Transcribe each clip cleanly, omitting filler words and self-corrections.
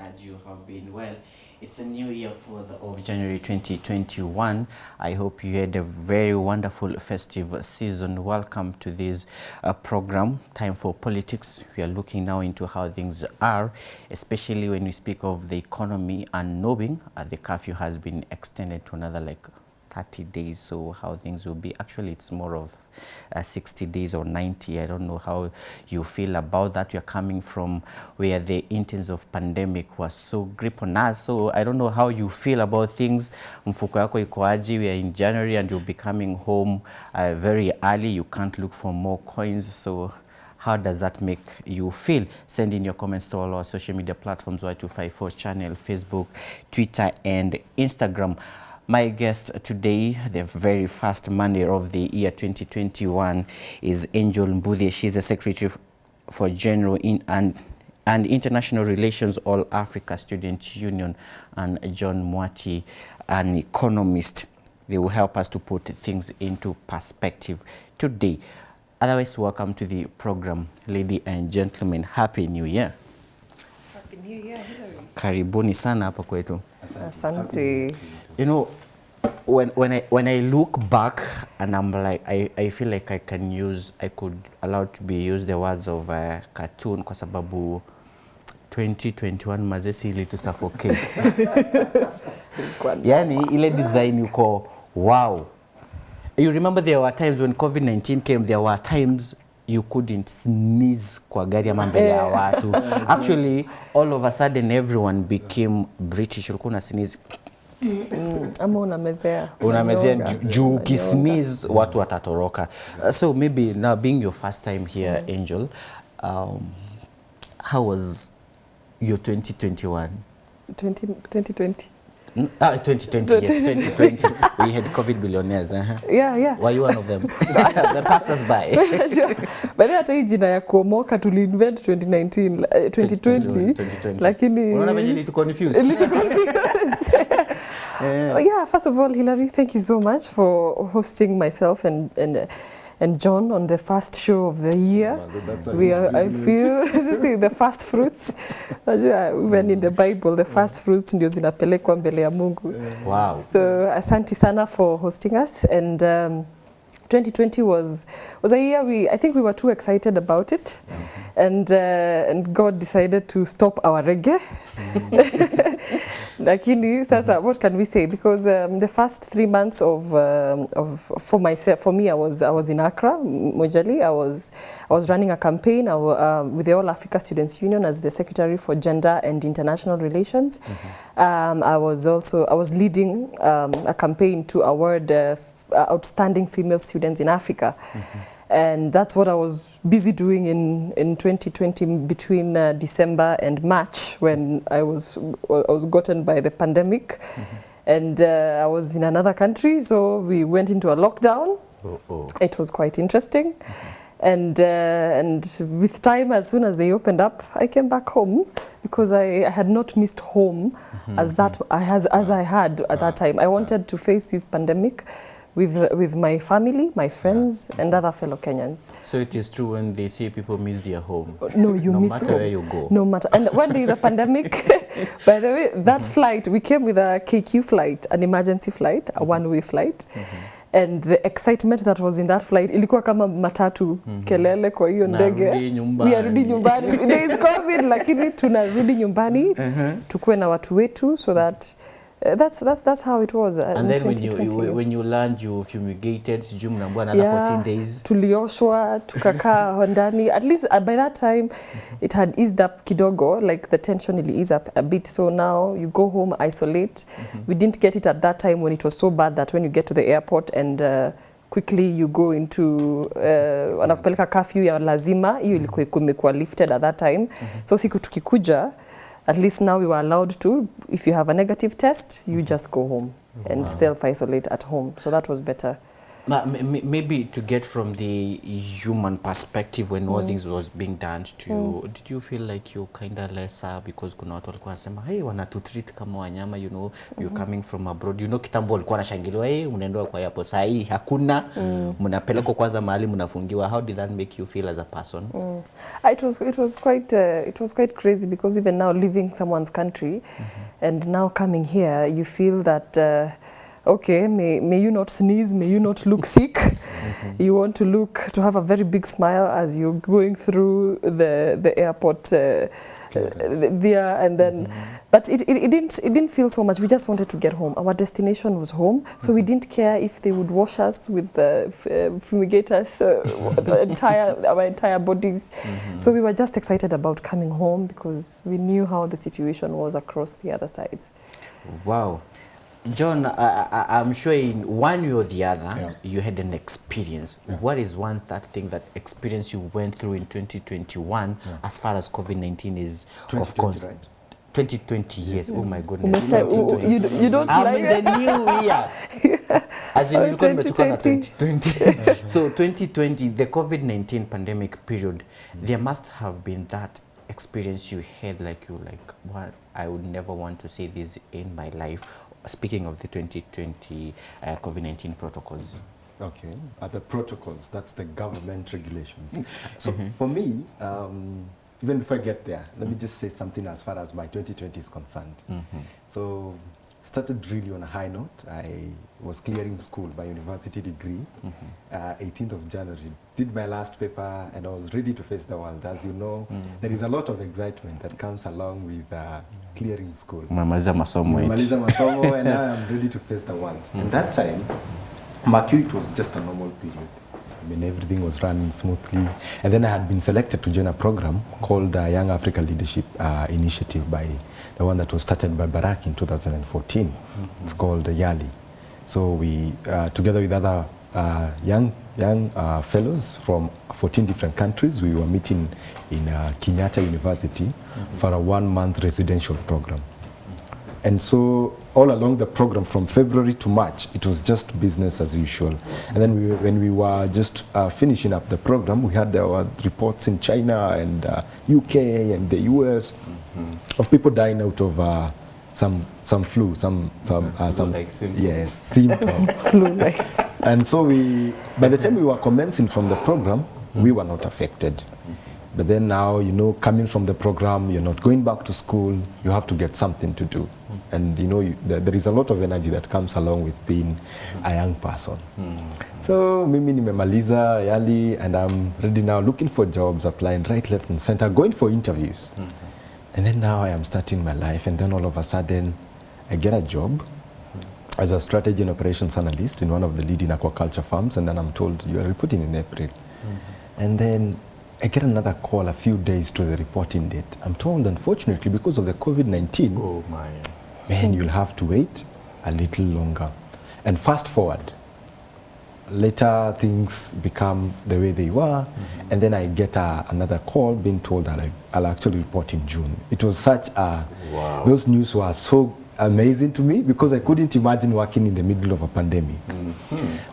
glad you have been well. It's a new year of January 2021. I hope you had a very wonderful festive season. Welcome to this program, Time for Politics. We are looking now into how things are, especially when we speak of the economy and knowing the curfew has been extended to another 30 days. So how things will be. Actually, it's more of 60 days or 90. I don't know how you feel about that. You're coming from where the intense of pandemic was so grip on us. So I don't know how you feel about things. Mfuko yako iko aje? We are in January and you'll be coming home very early. You can't look for more coins. So how does that make you feel? Send in your comments to all our social media platforms, Y254 channel, Facebook, Twitter, and Instagram. My guest today, the very first Monday of the year 2021, is Angel Mbudhi. She's the Secretary for General and International Relations, All Africa Student Union, and John Mwati, an economist. They will help us to put things into perspective today. Otherwise, welcome to the program, ladies and gentlemen. Happy New Year. Happy New Year, Hillary. Karibuni sana hapa kwetu. Asante. You know, when I look back and I'm like, I feel like I could allow to be used the words of cartoon kwa sababu 2021 mazesi ili to suffocate. Yani ile design yuko wow. You remember there were times when COVID-19 came, there were times you couldn't sneeze kwa gari ama mbele ya watu. Actually, all of a sudden everyone became British. Ulikuwa sneeze. Ama unamezea juu kisneeze watu watatoroka. So maybe now being your first time here, Angel, how was your 2021? 2020. 2020, yes, 2020. We had COVID billionaires. Yeah. Were you one of them? The passers-by. But hata hii jina ya kuomoka tuli-invent 2020. Lakini unaona venye ni to confuse. Yeah, first of all, Hillary, thank you so much for hosting myself and John on the first show of the year. I feel this is the first fruits. Even in the Bible, the first fruits ndio zinapelekwa mbele ya Mungu. Wow. So asante sana for hosting us, and 2020 was a year I think we were too excited about it, and God decided to stop our reggae. Lakini sasa, what can we say? Because the first 3 months for me, I was in Accra, Mojali. I was running a campaign with the All Africa Students Union as the Secretary for Gender and International Relations. I was leading a campaign to award outstanding female students in Africa. And that's what I was busy doing in 2020 between December and March, when I was gotten by the pandemic. And I was in another country, so we went into a lockdown. It was quite interesting. And with time, as soon as they opened up, I came back home because I had not missed home as I had at that time. I wanted to face this pandemic with my family, my friends, and other fellow Kenyans. So it is true when they say people miss their home. No, you miss home. No matter where you go. No matter. And when there is a pandemic, by the way, that flight, we came with a KQ flight, an emergency flight, a one-way flight. And the excitement that was in that flight, ilikuwa kama matatu, kelele kwa hiyo ndege. We are rudi nyumbani. There is COVID, lakini tunarudi nyumbani, tukue na watu wetu, so that that's how it was. And then when you land, you fumigated, another 14 days. Tulioshwa, tukakaa ndani. At least by that time, it had eased up kidogo, like the tension really eased up a bit. So now you go home, isolate. We didn't get it at that time when it was so bad that when you get to the airport and quickly you go into wanakupeleka curfew ya lazima, hiyo ilikuwa kumekuwa lifted at that time. So siku tukikuja, at least now we were allowed to, if you have a negative test, you just go home and self-isolate at home. So that was better. Maybe to get from the human perspective when all things was being done to you, did you feel like you kind of lesser because kuna watu walikuwa wanasema hey, wanatutreat kama wanyama, you know, you're coming from abroad, you know, kitambo walikuwa wanashangiliwa hey, unaendoa kwa hapo saa hii hakuna, mnapelekwa kwanza mahali mnafungiwa. How did that make you feel as a person? It was quite crazy because even now leaving someone's country and now coming here, you feel that okay, may you not sneeze, may you not look sick. You want to have a very big smile as you're going through the airport there, and then but it didn't feel so much. We just wanted to get home. Our destination was home, so we didn't care if they would wash us with fumigate us our entire bodies. So we were just excited about coming home because we knew how the situation was across the other sides. Wow. John, I'm sure in one way or the other, you had an experience. What is that thing, that experience you went through in 2021 as far as COVID-19 is, of course? Right? 2020, yes. Oh my goodness. You don't I'm like in the new year. As in, 2020. So 2020, the COVID-19 pandemic period, there must have been that experience you had, like what, I would never want to see this in my life. Speaking of the 2020 COVID-19 protocols. Okay, the protocols, that's the government regulations. So for me, even before I get there, let me just say something as far as my 2020 is concerned. So started really on a high note. I was clearing school, my university degree, 18th of January. Did my last paper and I was ready to face the world. As you know, there is a lot of excitement that comes along with clearing school. Umemaliza masomo and now I'm ready to face the world. And that time, Mercury, it was just a normal period. I mean, everything was running smoothly. And then I had been selected to join a program called Young Africa Leadership Initiative, by the one that was started by Barack in 2014. It's called YALI. So we, together with other young fellows from 14 different countries, we were meeting in Kenyatta University for a 1-month residential program. And so all along the program from February to March, it was just business as usual. And then when we were just finishing up the program, we had our reports in China and UK and the US of people dying out of some flu, some like yes, symptoms. Flu-like. And so by the time we were commencing from the program, we were not affected. But then now, you know, coming from the program, you're not going back to school, you have to get something to do. And you know, there is a lot of energy that comes along with being a young person. So mimi nimemaliza YALI and I'm ready now, looking for jobs, applying right, left and center, going for interviews. And then now I am starting my life, and then all of a sudden I get a job as a strategy and operations analyst in one of the leading aquaculture farms, and then I'm told you are reporting in April. And then I get another call a few days to the reporting date. I'm told, unfortunately, because of the COVID-19, oh my, man, you'll have to wait a little longer. And fast forward, later things become the way they were, and then I get another call being told that I'll actually report in June. It was such a, those news were so amazing to me because I couldn't imagine working in the middle of a pandemic.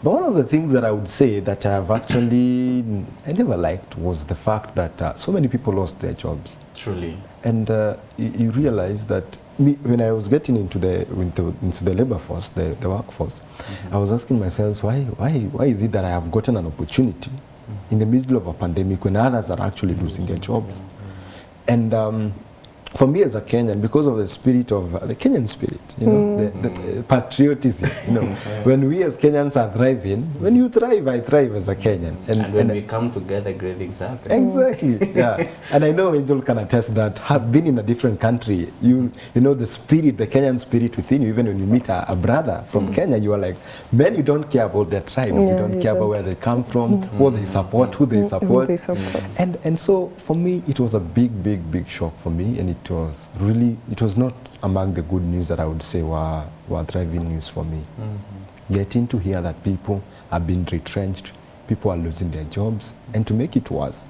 But one of the things that I would say that I never liked was the fact that so many people lost their jobs. Truly. And you realize that when I was getting into the labor force, the workforce, I was asking myself, why is it that I have gotten an opportunity in the middle of a pandemic when others are actually losing their jobs? And for me as a Kenyan, because of the spirit of the Kenyan spirit, you know, the patriotism, you know, when we as Kenyans are thriving, when you thrive, I thrive as a Kenyan. And when we come together, great things happen. Exactly, yeah. And I know Angel can attest that, have been in a different country, you know the spirit, the Kenyan spirit within you, even when you meet a brother from Kenya, you are like, man, you don't care about their tribes, you don't care about where they come from, what they support, who they support. And so for me, it was a big shock for me, and it was not among the good news that I would say were driving news for me. Getting to hear that people are being retrenched, people are losing their jobs, and to make it worse,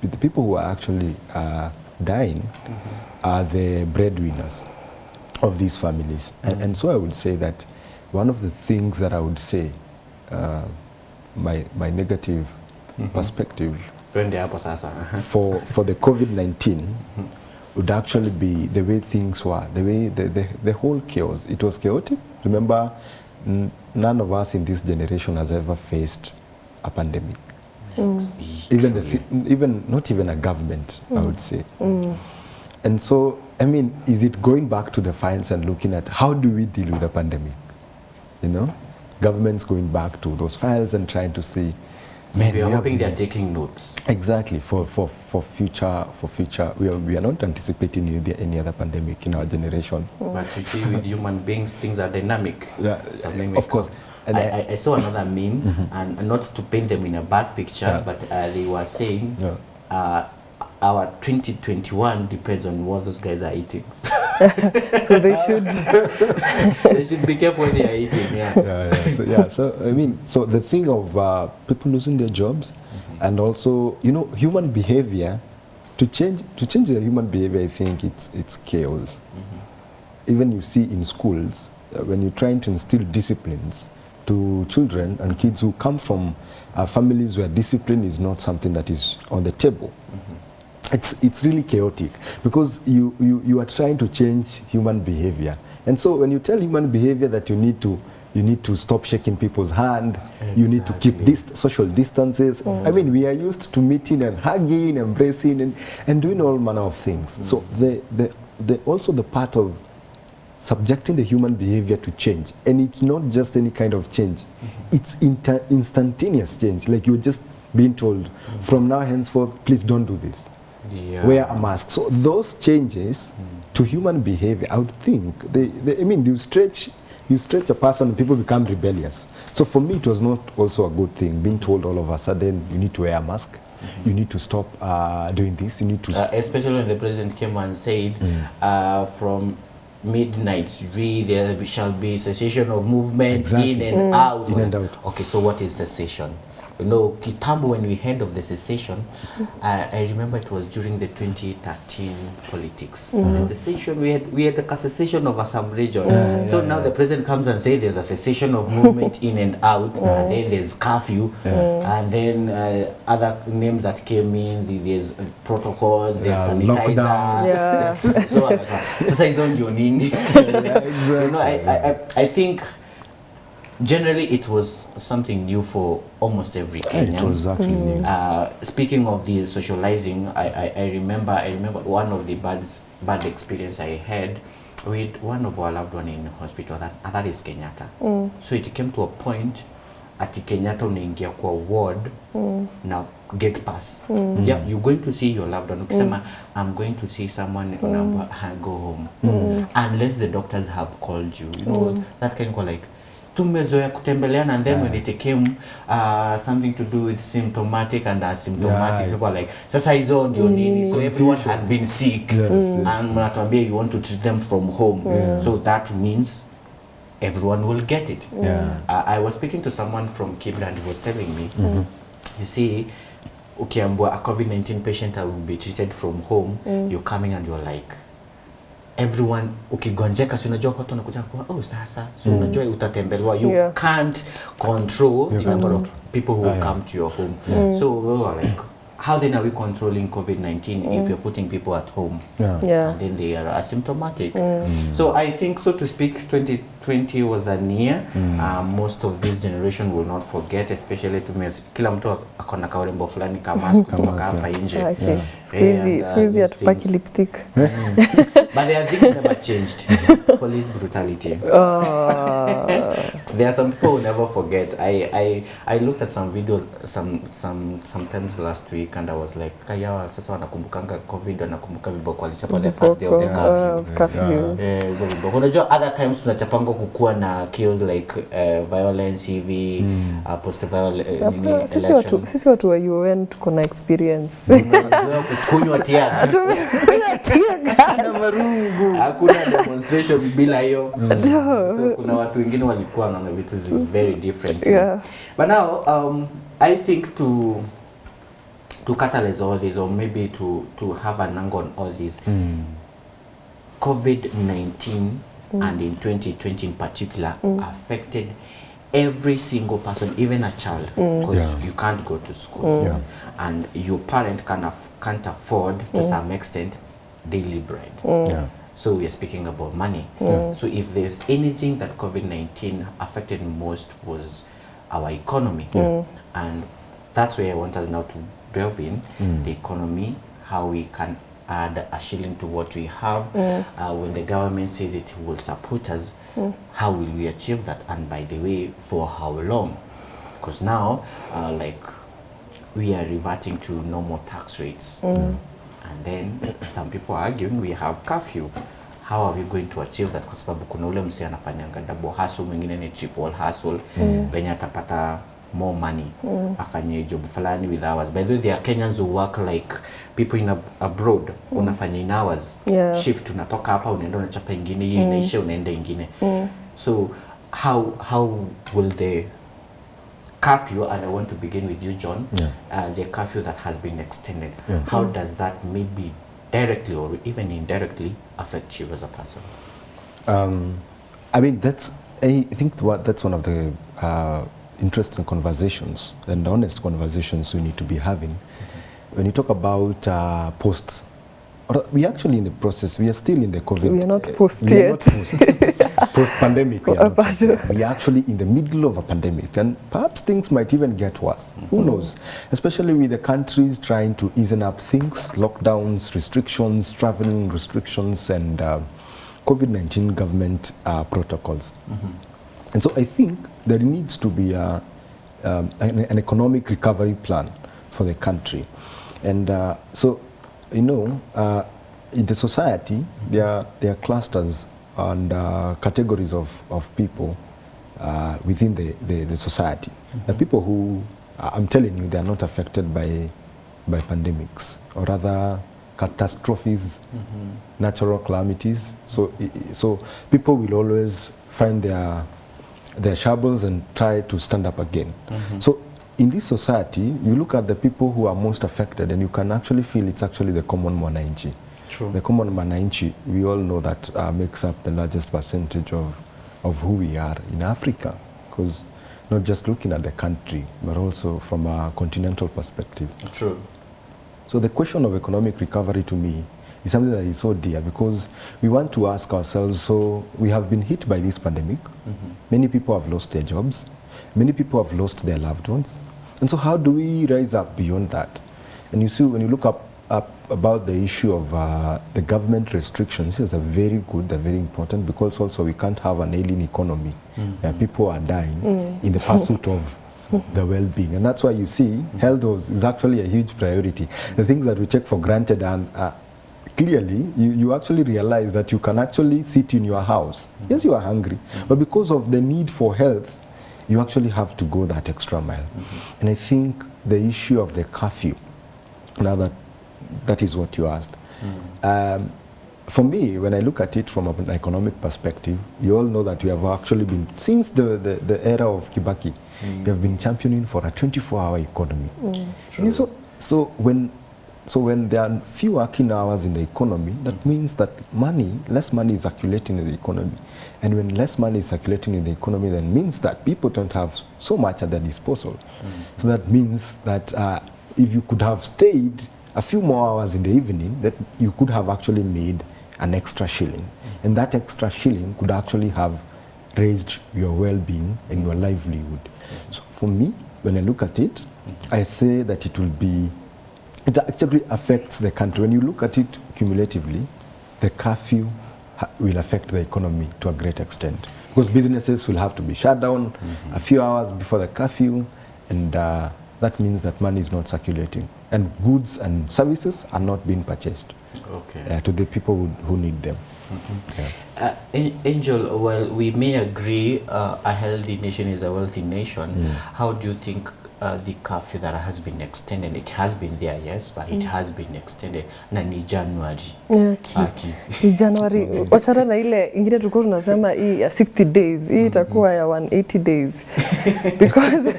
the people who are actually dying are the breadwinners of these families. And so I would say that one of the things that I would say my negative perspective Twende hapo sasa. for the COVID-19 would actually be the way things were, the way the whole chaos. It was chaotic. Remember, none of us in this generation has ever faced a pandemic. Even not even a government, I would say. And so, I mean, is it going back to the files and looking at how do we deal with the pandemic? You know, governments going back to those files and trying to say, man, we are hoping they are taking notes. Exactly, for future. We are not anticipating any other pandemic in our generation. But you see, with human beings, things are dynamic. Yeah, of course. And I saw another meme, and not to paint them in a bad picture, but they were saying our 2021 depends on what those guys are eating. So they should they should be careful what they are eating. So I mean, so the thing of people losing their jobs, and also, you know, human behavior, to change the human behavior, I think it's chaos. Even you see in schools, when you're trying to instill disciplines to children and kids who come from families where discipline is not something that is on the table. It's really chaotic, because you are trying to change human behavior. And so when you tell human behavior that you need to stop shaking people's hand, you need to keep social distances. I mean, we are used to meeting and hugging, embracing, and doing all manner of things. So also the part of subjecting the human behavior to change, and it's not just any kind of change, it's instantaneous change. Like you're just being told, from now henceforth, please don't do this. Wear a mask. So those changes to human behavior, I would think, I mean, you stretch a person and people become rebellious. So for me, it was not also a good thing, being told all of a sudden, you need to wear a mask, you need to stop doing this, you need to... especially when the president came and said, from midnight, there shall be cessation of movement in and out. In and out. Okay, so what is cessation? You know, Kitambo, when we heard of the cessation, I remember it was during the 2013 politics. The cessation, we had a cessation of some region. So now the president comes and says there's a cessation of movement in and out, and then there's curfew, and then other names that came in, there's protocols, there's sanitizer. So it's on your knee. You know, I think generally it was something new for almost every Kenyan. It was actually new. Speaking of the socializing, I remember one of the bad experience I had with one of our loved one in hospital, that is Kenyatta. So it came to a point at Kenyatta unaingia kwa ward now get pass. Yeah, you're going to see your loved one. Ukisema, I'm going to see someone, go home. Unless the doctors have called you. You know, that kind of like, tumezoea kutembeleana, and then when it became something to do with symptomatic and asymptomatic, people are like, sasa hizo ndio nini? So everyone has been sick, and mnatuambia you want to treat them from home. So that means everyone will get it. I was speaking to someone from Kibra, and he was telling me, you see, ukiambua a COVID-19 patient will be treated from home, you're coming and you're like, everyone ukigonjeka, si unajua watu wanakuja kwa sasa, so unajua utatembelewa, you can't control the number of people who will come to your home. So we were like, how then are we controlling COVID-19 if you're putting people at home and then they are asymptomatic? So I think, so to speak, 2020 was a year most of this generation will not forget, especially kila mtu akona kaurembo fulani kama mask kutoka hapa nje. Squeezy atupaki lipstick. But there are things never changed. Police brutality. There are some people who never forget. I looked at some video sometimes last week, and I was like, kaya sasa wanakumbukanga COVID, wanakumbuka viboko walichapa the first day of the curfew. Unajua other times tunachapanga kukua na kills like violence hivi, post-violence election. Sisi watu wa UN tuko na experience. Kunywa tia. Hakuna demonstration bila hiyo. So kuna watu wengine walikuwa na vitu very different. But now I think to catalyze all this, or maybe to have an angle on all this, COVID-19 and in 2020 in particular affected every single person, even a child, because Yeah. you can't go to school, Yeah. and your parent can't afford to some extent daily bread. Yeah. So we are speaking about money. So if there's anything that COVID-19 affected most was our economy, and that's where I want us now to delve in the economy, how we can add a shilling to what we have. When the government says it will support us, how will we achieve that? And by the way, for how long? Because now, like, we are reverting to normal tax rates. And then some people are arguing we have curfew. How are we going to achieve that? Kwa sababu kuna ule msi anafanyanga double hustle, mwingine ni triple hustle, venye atapata more money, afanye job fulani with hours. By the way, there are Kenyans who work like people in abroad, unafanya in hours. Yeah. Shift, unatoka hapa, unaenda unachapa ingine, hiyo inaisha, unaenda ingine. So how will the curfew, and I want to begin with you, John, the curfew that has been extended, how does that maybe directly or even indirectly affect you as a person? I mean, I think that's one of the interesting conversations and honest conversations we need to be having. When you talk about we actually in the process, we are still in the COVID. We are not post we are yet. not post-pandemic. We are actually in the middle of a pandemic, and perhaps things might even get worse. Who knows? Especially with the countries trying to ease up things, lockdowns, restrictions, traveling restrictions, and COVID-19 government protocols. And so I think there needs to be an economic recovery plan for the country. And so, you know, in the society, there are clusters and categories of people within the society. The people who, I'm telling you, they are not affected by pandemics, or rather catastrophes, natural calamities. So people will always find their shovels and try to stand up again. So in this society, you look at the people who are most affected, and you can actually feel it's actually the common mwananchi. True. The common mwananchi, we all know that makes up the largest percentage of who we are in Africa, because not just looking at the country, but also from a continental perspective. True. So the question of economic recovery to me is something that is so dear, because we want to ask ourselves, so we have been hit by this pandemic. Many people have lost their jobs. Many people have lost their loved ones. And so how do we rise up beyond that? And you see, when you look up about the issue of the government restrictions, this is very good, they're very important, because also we can't have an ailing economy where people are dying in the pursuit of the well-being. And that's why you see health is actually a huge priority. The things that we take for granted, and clearly you actually realize that you can actually sit in your house. Yes, you are hungry, but because of the need for health, you actually have to go that extra mile. And I think the issue of the curfew, now that is what you asked. For me, when I look at it from an economic perspective, you all know that we have actually been, since the era of Kibaki, we have been championing for a 24-hour economy. And so when there are few working hours in the economy, that means that less money is circulating in the economy. And when less money is circulating in the economy, that means that people don't have so much at their disposal. So that means that if you could have stayed a few more hours in the evening, that you could have actually made an extra shilling. And that extra shilling could actually have raised your well-being and your livelihood. So for me, when I look at it, I say that it actually affects the country. When you look at it cumulatively, the curfew will affect the economy to a great extent, because businesses will have to be shut down a few hours before the curfew, and that means that money is not circulating, and goods and services are not being purchased to the people who need them. Angel, well, we may agree a healthy nation is a wealthy nation. How do you think the curfew that has been extended. It has been there, yes, but it has been extended. Na ni January. Ni January. Wachana na ile ingine tulikuwa tunasema hii ya 60 days. Hii itakuwa ya 180 days. Because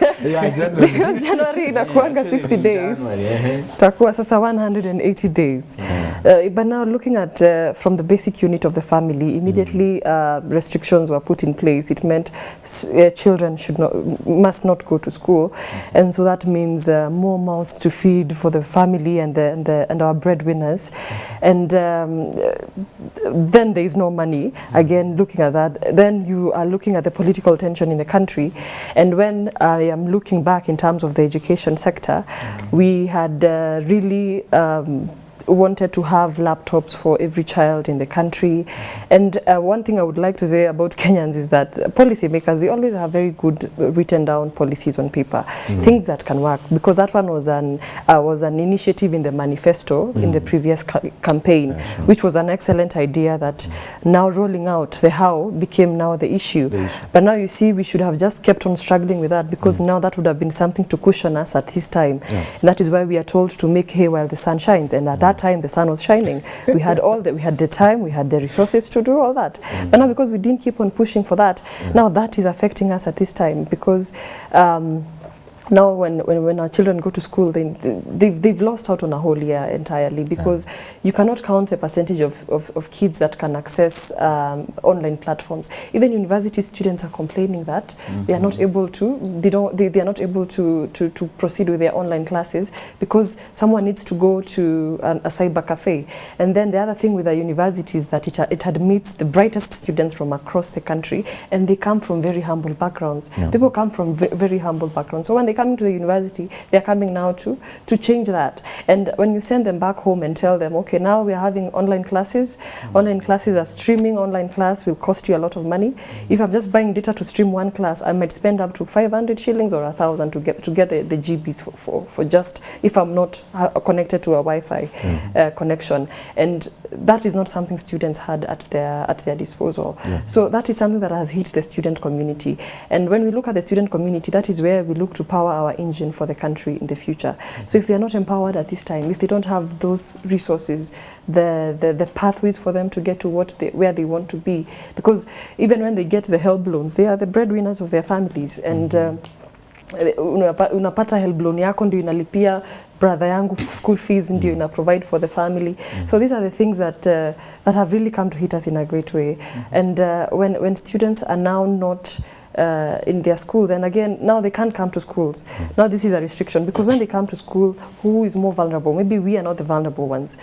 January inakuanga 60 days. Itakuwa sasa 180 days. But now looking at from the basic unit of the family, immediately restrictions were put in place. It meant children must not go to school, and so that means more mouths to feed for the family and our breadwinners, and then there is no money. Again, looking at that, then you are looking at the political tension in the country, and when I am looking back in terms of the education sector, we had really wanted to have laptops for every child in the country. And one thing I would like to say about Kenyans is that policymakers, they always have very good written down policies on paper, things that can work, because that one was an initiative in the manifesto in the previous campaign, which was an excellent idea that now rolling out the how became now the issue. But now you see we should have just kept on struggling with that, because now that would have been something to cushion us at this time. And that is why we are told to make hay while the sun shines, and at that time the sun was shining. We had the time, we had the resources to do all that. But now because we didn't keep on pushing for that, now that is affecting us at this time, because now when our children go to school, they've lost out on a whole year entirely, because you cannot count the percentage of kids that can access online platforms. Even university students are complaining that they are not able to, they are not able to proceed with their online classes, because someone needs to go to a cyber cafe. And then the other thing with the university is that it admits the brightest students from across the country, and they come from very humble backgrounds. People come from very humble backgrounds. So when they coming to the university, they are coming now to change that. And when you send them back home and tell them, okay, now we are having online classes are streaming, online class will cost you a lot of money. If I'm just buying data to stream one class, I might spend up to 500 shillings or 1,000 to get the GBs for just if I'm not connected to a Wi-Fi connection. And that is not something students had at their disposal. So that is something that has hit the student community. And when we look at the student community, that is where we look to power our engine for the country in the future. So if they are not empowered at this time, if they don't have those resources, the pathways for them to get to where they want to be, because even when they get the help loans, they are the breadwinners of their families, and unapata help loan yako ndio inalipia brother yangu school fees, ndio ina provide for the family. So these are the things that have really come to hit us in a great way. And when students are now not in their schools, and again now they can't come to schools. Now this is a restriction, because when they come to school, who is more vulnerable? Maybe we are not the vulnerable ones.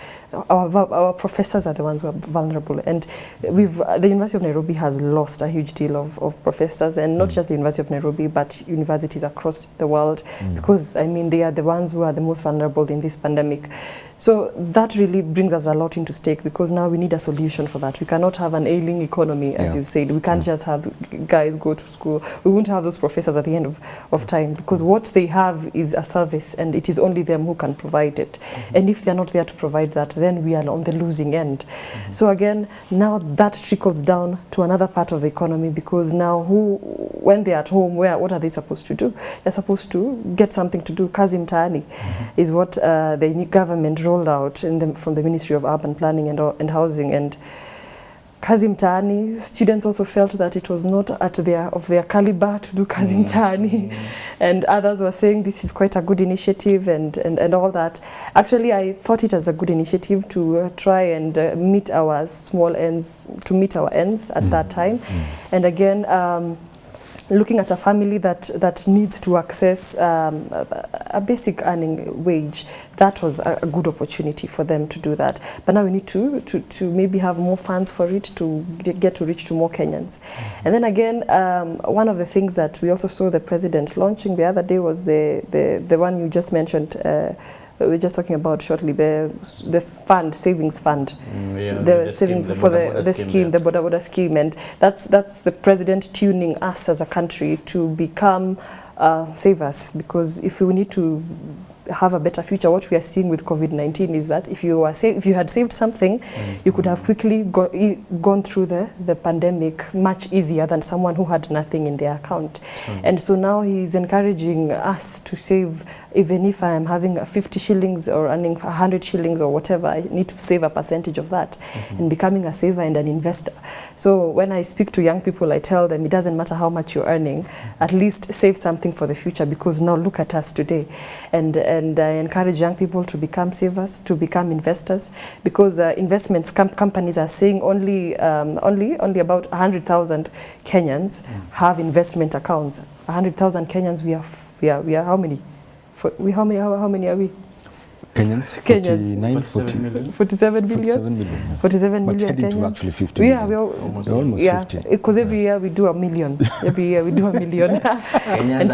Our professors are the ones who are vulnerable, and the University of Nairobi has lost a huge deal of professors, and not just the University of Nairobi, but universities across the world, because I mean they are the ones who are the most vulnerable in this pandemic. So that really brings us a lot into stake, because now we need a solution for that. We cannot have an ailing economy, as you said. We can't just have guys go to school. We won't have those professors at the end of time, because what they have is a service, and it is only them who can provide it. And if they're not there to provide that, then we are on the losing end. So again, now that trickles down to another part of the economy, because now when they're at home, what are they supposed to do? They're supposed to get something to do. Kazi mtaani is what the government rolled out from the Ministry of Urban Planning and Housing. And Kazi mtaani, students also felt that it was not of their caliber to do Kazi mtaani, and others were saying this is quite a good initiative and all that. Actually, I thought it as a good initiative to try and meet our ends at that time. And again, looking at a family that needs to access a basic earning wage, that was a good opportunity for them to do that. But now we need to maybe have more funds for it to get to reach to more Kenyans. And then again, one of the things that we also saw the president launching the other day was the one you just mentioned. We were just talking about shortly, the savings fund, the savings for the scheme, the Boda Boda scheme, and that's the president tuning us as a country to become savers, because if we need to have a better future. What we are seeing with COVID-19 is that if you had saved something, you could have quickly gone through the pandemic much easier than someone who had nothing in their account. And so now he's encouraging us to save. Even if I am having 50 shillings or earning 100 shillings or whatever, I need to save a percentage of that and becoming a saver and an investor. So when I speak to young people, I tell them it doesn't matter how much you're earning, at least save something for the future, because now look at us today. And I encourage young people to become savers, to become investors, because investments companies are saying only about 100,000 Kenyans have investment accounts. 100,000 Kenyans, we are how many? How many are we? Kenyans? 49, 47 million. 47 million. 47 but million heading to Kenyans. actually 50 Yeah, million. we're almost 50. Because every year we do a million. Every year we do a million. And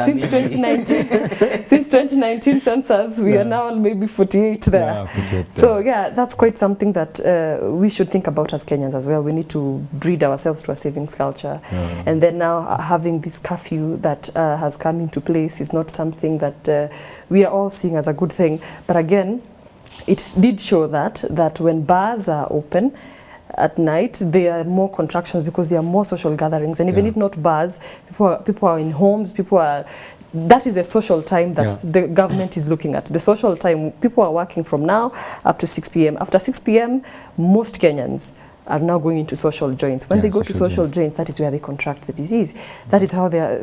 since 2019 census, we are now maybe 48 there. Yeah, 48 there. So yeah, that's quite something that we should think about as Kenyans as well. We need to breed ourselves to a savings culture. And then now having this curfew that has come into place is not something that we are all seeing as a good thing. But again, it did show that when bars are open at night, there are more contractions because there are more social gatherings. And even if not bars, people are in homes, that is a social time that the government is looking at. The social time, people are working from now up to 6 p.m. After 6 p.m., most Kenyans are now going into social joints. When they go to social joints, that is where they contract the disease. That is how their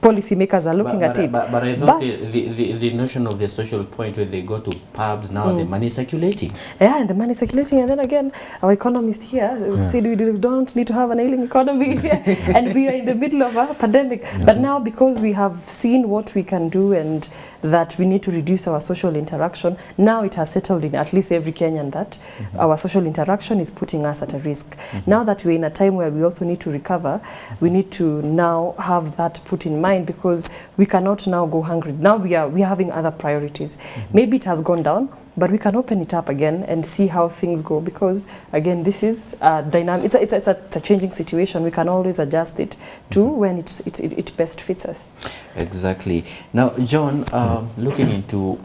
policymakers are looking at it. But I thought the notion of the social point where they go to pubs, now the money is circulating. Yeah, and the money is circulating. And then again, our economist here said we don't need to have an ailing economy. And we are in the middle of a pandemic. But now, because we have seen what we can do and that we need to reduce our social interaction, now it has settled in at least every Kenyan that our social interaction is putting us at a risk. Now that we're in a time where we also need to recover, we need to now have that put in mind, because we cannot now go hungry. Now we are having other priorities. Maybe it has gone down, but we can open it up again and see how things go, because again, this is a dynamic. It's a changing situation. We can always adjust it to when it best fits us. Exactly. Now, John, looking into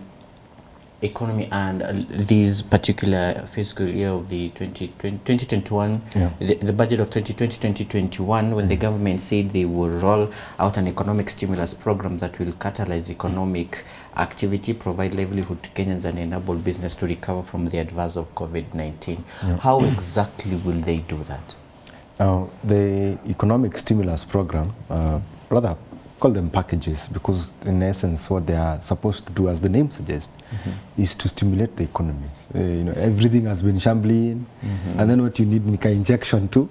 economy and this particular fiscal year of the 2021, the budget of 2020-2021, when the government said they will roll out an economic stimulus program that will catalyze economic activity, provide livelihood to Kenyans, and enable business to recover from the adverse of COVID-19. How exactly will they do that? The economic stimulus program, rather call them packages, because in essence what they are supposed to do, as the name suggests, is to stimulate the economy. Everything has been shambling, and then what you need is injection too.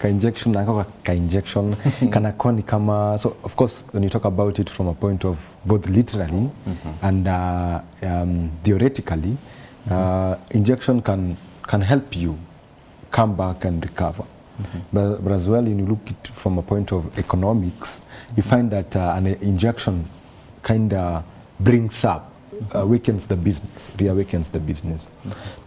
Injection, kanakoni kama. So of course, when you talk about it from a point of both literally and theoretically, injection can help you come back and recover. But as well, when you look at it from a point of economics, you find that an injection kind of brings up, awakens the business, reawakens the business.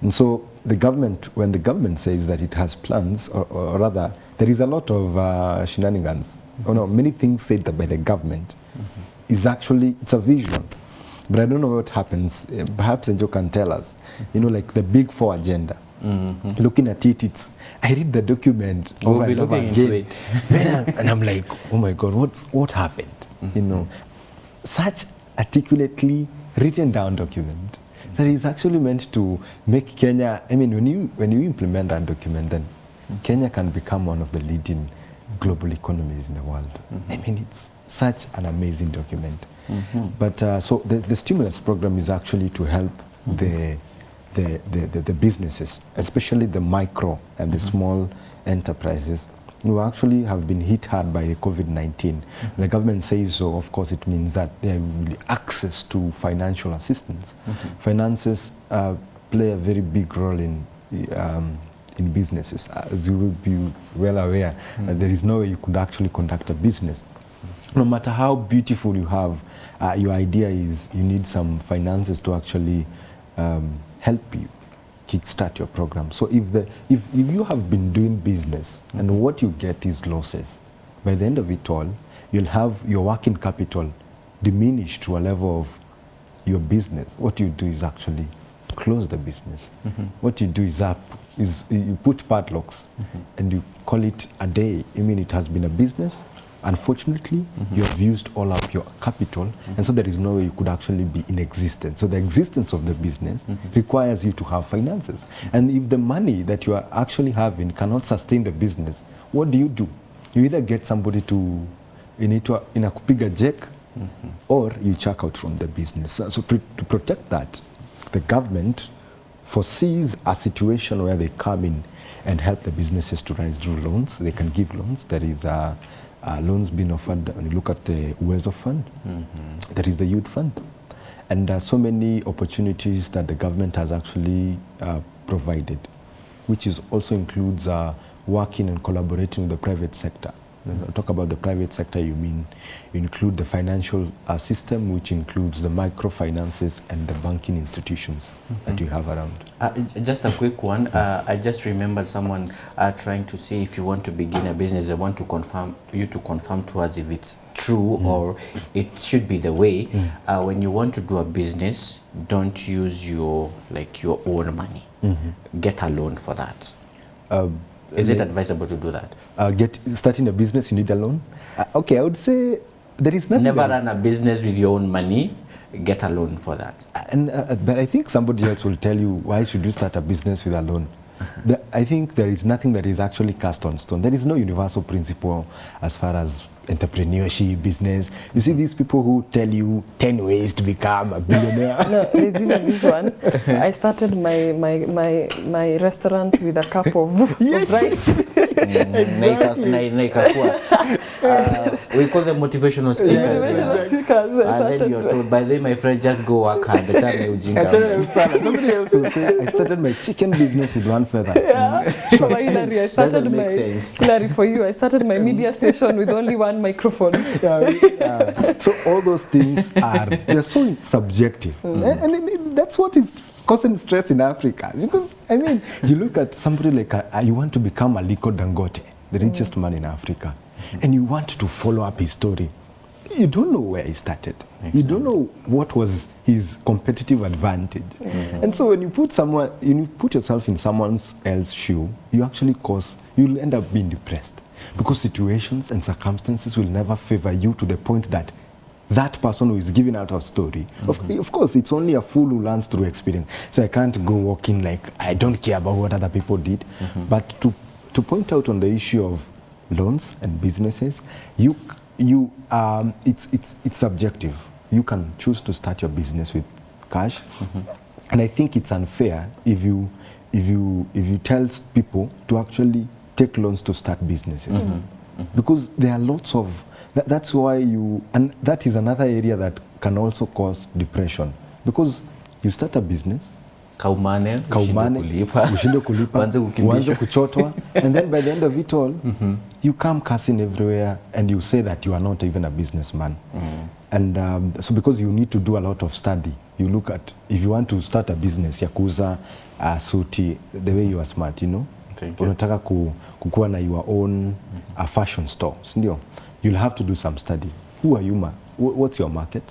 And so the government, when the government says that it has plans, or rather, there is a lot of shenanigans. Many things said by the government is actually, it's a vision. But I don't know what happens. Perhaps Enjo can tell us, like the Big Four agenda. Looking at it, I read the document over and over again, and I'm like, oh my God, what happened? Such articulately written down document that is actually meant to make Kenya. I mean, when you implement that document, then Kenya can become one of the leading global economies in the world. I mean, it's such an amazing document. But so the stimulus program is actually to help the businesses, especially the micro and the small enterprises, who actually have been hit hard by COVID-19. The government says so. Of course, it means that there will be access to financial assistance. Finances play a very big role in businesses. As you will be well aware, there is no way you could actually conduct a business. No matter how beautiful you have, your idea is you need some finances to actually help you kickstart your program. So if you have been doing business and what you get is losses, by the end of it all, you'll have your working capital diminished to a level of your business, what you do is actually close the business. What you do is you put padlocks and you call it a day. I mean, it has been a business. Unfortunately, you have used all of your capital, and so there is no way you could actually be in existence. So the existence of the business requires you to have finances. And if the money that you are actually having cannot sustain the business, what do? You either get somebody to kupiga check, or you check out from the business. So to protect that, the government foresees a situation where they come in and help the businesses to rise through loans. They can give loans. There is loans being offered. When you look at the Uwezo Fund, there is the Youth Fund. And so many opportunities that the government has actually provided, which also includes working and collaborating with the private sector. When I talk about the private sector, you include the financial system, which includes the microfinances and the banking institutions that you have around. Just a quick one. I just remembered someone trying to say, if you want to begin a business, they want to confirm to us if it's true or it should be the way. When you want to do a business, don't use your own money. Get a loan for that. Is it advisable to do that? Starting a business, you need a loan? Okay, I would say there is nothing. Never run a business with your own money. Get a loan for that. But I think somebody else will tell you, why should you start a business with a loan? I think there is nothing that is actually cast on stone. There is no universal principle as far as entrepreneurship, business. You see these people who tell you 10 ways to become a billionaire. No, there's even this one. I started my restaurant with a cup of rice. We call them motivational speakers. Motivational speakers. And then you're told, by the way, my friend, just go work hard. The time somebody else will say, I started my chicken business with one feather. Yeah. So Hilary, I started make sense. Hilary, for you, I started my media station with only one microphone. So all those things they're so subjective. And that's what is causing stress in Africa. Because, I mean, you look at somebody like, you want to become Aliko Dangote, the richest man in Africa, and you want to follow up his story. You don't know where he started. Exactly. You don't know what was his competitive advantage. And so when you put yourself in someone else's shoe, you'll end up being depressed. Because situations and circumstances will never favor you to the point that that person who is giving out a story, of course, it's only a fool who learns through experience. So I can't go walking like I don't care about what other people did. But to point out on the issue of loans and businesses, it's subjective. You can choose to start your business with cash, and I think it's unfair if you tell people to actually take loans to start businesses, because there are lots of that's why and that is another area that can also cause depression, because you start a business, kaumane ushinde kulipa uanze kuchotwa, and then by the end of it all you come cussing everywhere and you say that you are not even a businessman. And so because you need to do a lot of study, you look at, if you want to start a business ya kuuza suti, the way you are smart, unataka kukuwa na your own fashion store, ndio, you'll have to do some study. Who are you, what's your market,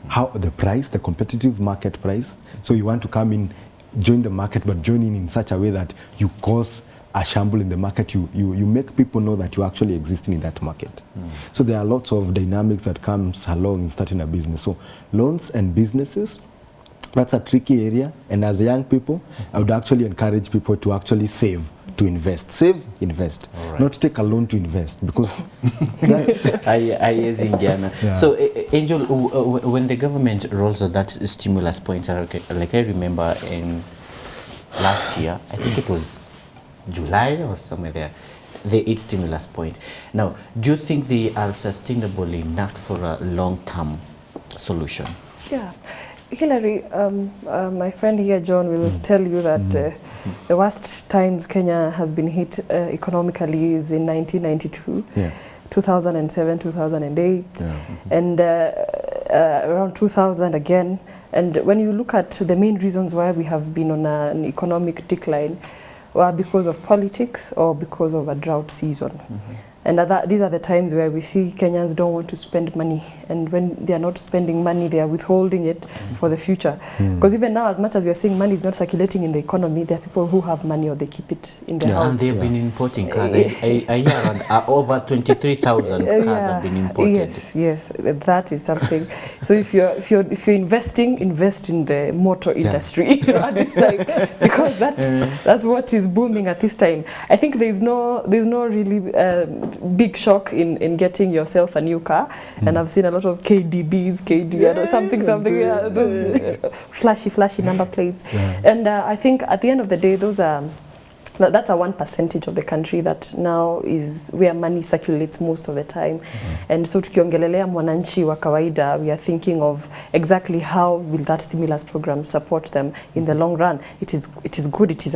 how the price, the competitive market price. So you want to come in, join the market, but join in such a way that you cause a shamble in the market. You make people know that you actually existing in that market. So there are lots of dynamics that comes along in starting a business. So loans and businesses, that's a tricky area. And as young people, I would actually encourage people to actually save, to invest. Save, invest. Right. Not take a loan to invest, because So Angel, when the government rolls out that stimulus point, like I remember in last year, I think it was July or somewhere there, they eat stimulus point. Now, do you think they are sustainable enough for a long-term solution? Yeah. Hilary, my friend here, John, will tell you that the worst times Kenya has been hit economically is in 1992, 2007, 2008, and around 2000 again. And when you look at the main reasons why we have been on an economic decline, well, because of politics or because of a drought season. And these are the times where we see Kenyans don't want to spend money, and when they are not spending money, they are withholding it for the future. Because even now, as much as we are saying money is not circulating in the economy, there are people who have money or they keep it in their house. And they've been importing cars. A year around over 23,000 cars have been imported. Yes, that is something. So if you're investing, invest in the motor industry at this time, because that's what is booming at this time. I think there's no really big shock in getting yourself a new car, and I've seen a lot of KDBs, something, those flashy number plates, and I think at the end of the day, those are. That's a 1% of the country that now is where money circulates most of the time. And so tukiongelelea mwananchi wa kawaida, we are thinking of exactly how will that stimulus program support them in the long run. It is good. It is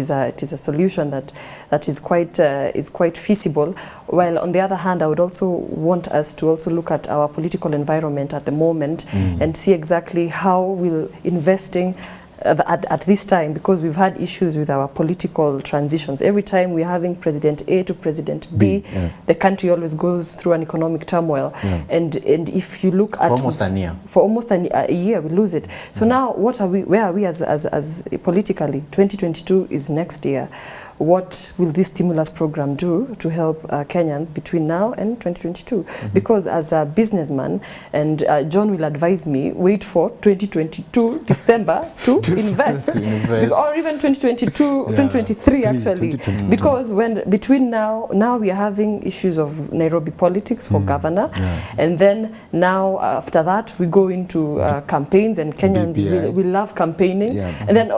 a solution that is quite feasible. While on the other hand, I would also want us to also look at our political environment at the moment and see exactly how will investing at this time, because we've had issues with our political transitions. Every time we're having President A to President B, the country always goes through an economic turmoil. And if you look at almost a year. For almost a year, we lose it. So now, where are we as politically? 2022 is next year. What will this stimulus program do to help Kenyans between now and 2022? Because as a businessman, and John will advise me, wait for 2022 December to invest. Or even 2023 actually. Because between now we are having issues of Nairobi politics for governor, and then now after that we go into campaigns, and Kenyans we love campaigning, and then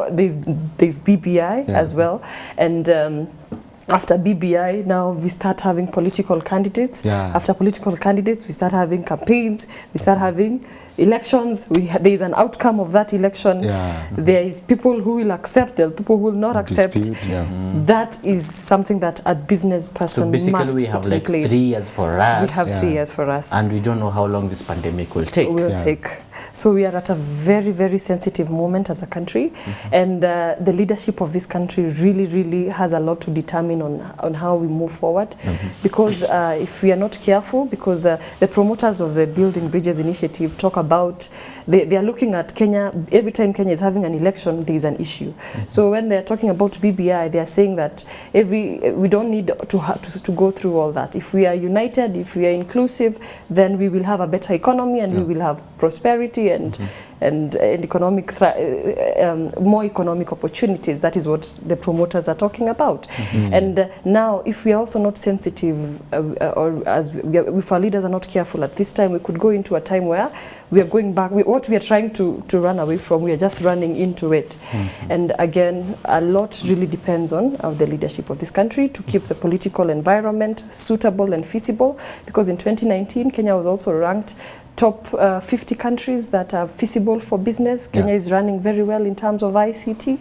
there's BBI as well, and after BBI, now we start having political candidates. After political candidates, we start having campaigns. We start having elections. There is an outcome of that election. There is people who will accept, there are people who will not accept. That is something that a business person must. So basically, we have like 3 years for us. We have 3 years for us, and we don't know how long this pandemic will take. So we are at a very, very sensitive moment as a country, and the leadership of this country really has a lot to determine on how we move forward. Because if we are not careful, because the promoters of the Building Bridges initiative talk about, they are looking at Kenya, every time Kenya is having an election, there is an issue. So when they are talking about BBI, they are saying that we don't need to go through all that. If we are united, if we are inclusive, then we will have a better economy, and we will have prosperity and economic more economic opportunities. That is what the promoters are talking about. And now, if we are also not sensitive, or if our leaders are not careful at this time, we could go into a time where we are going back. What we are trying to run away from, we are just running into it. And again, a lot really depends on the leadership of this country to keep the political environment suitable and feasible. Because in 2019, Kenya was also ranked top 50 countries that are feasible for business. Kenya is running very well in terms of ICT.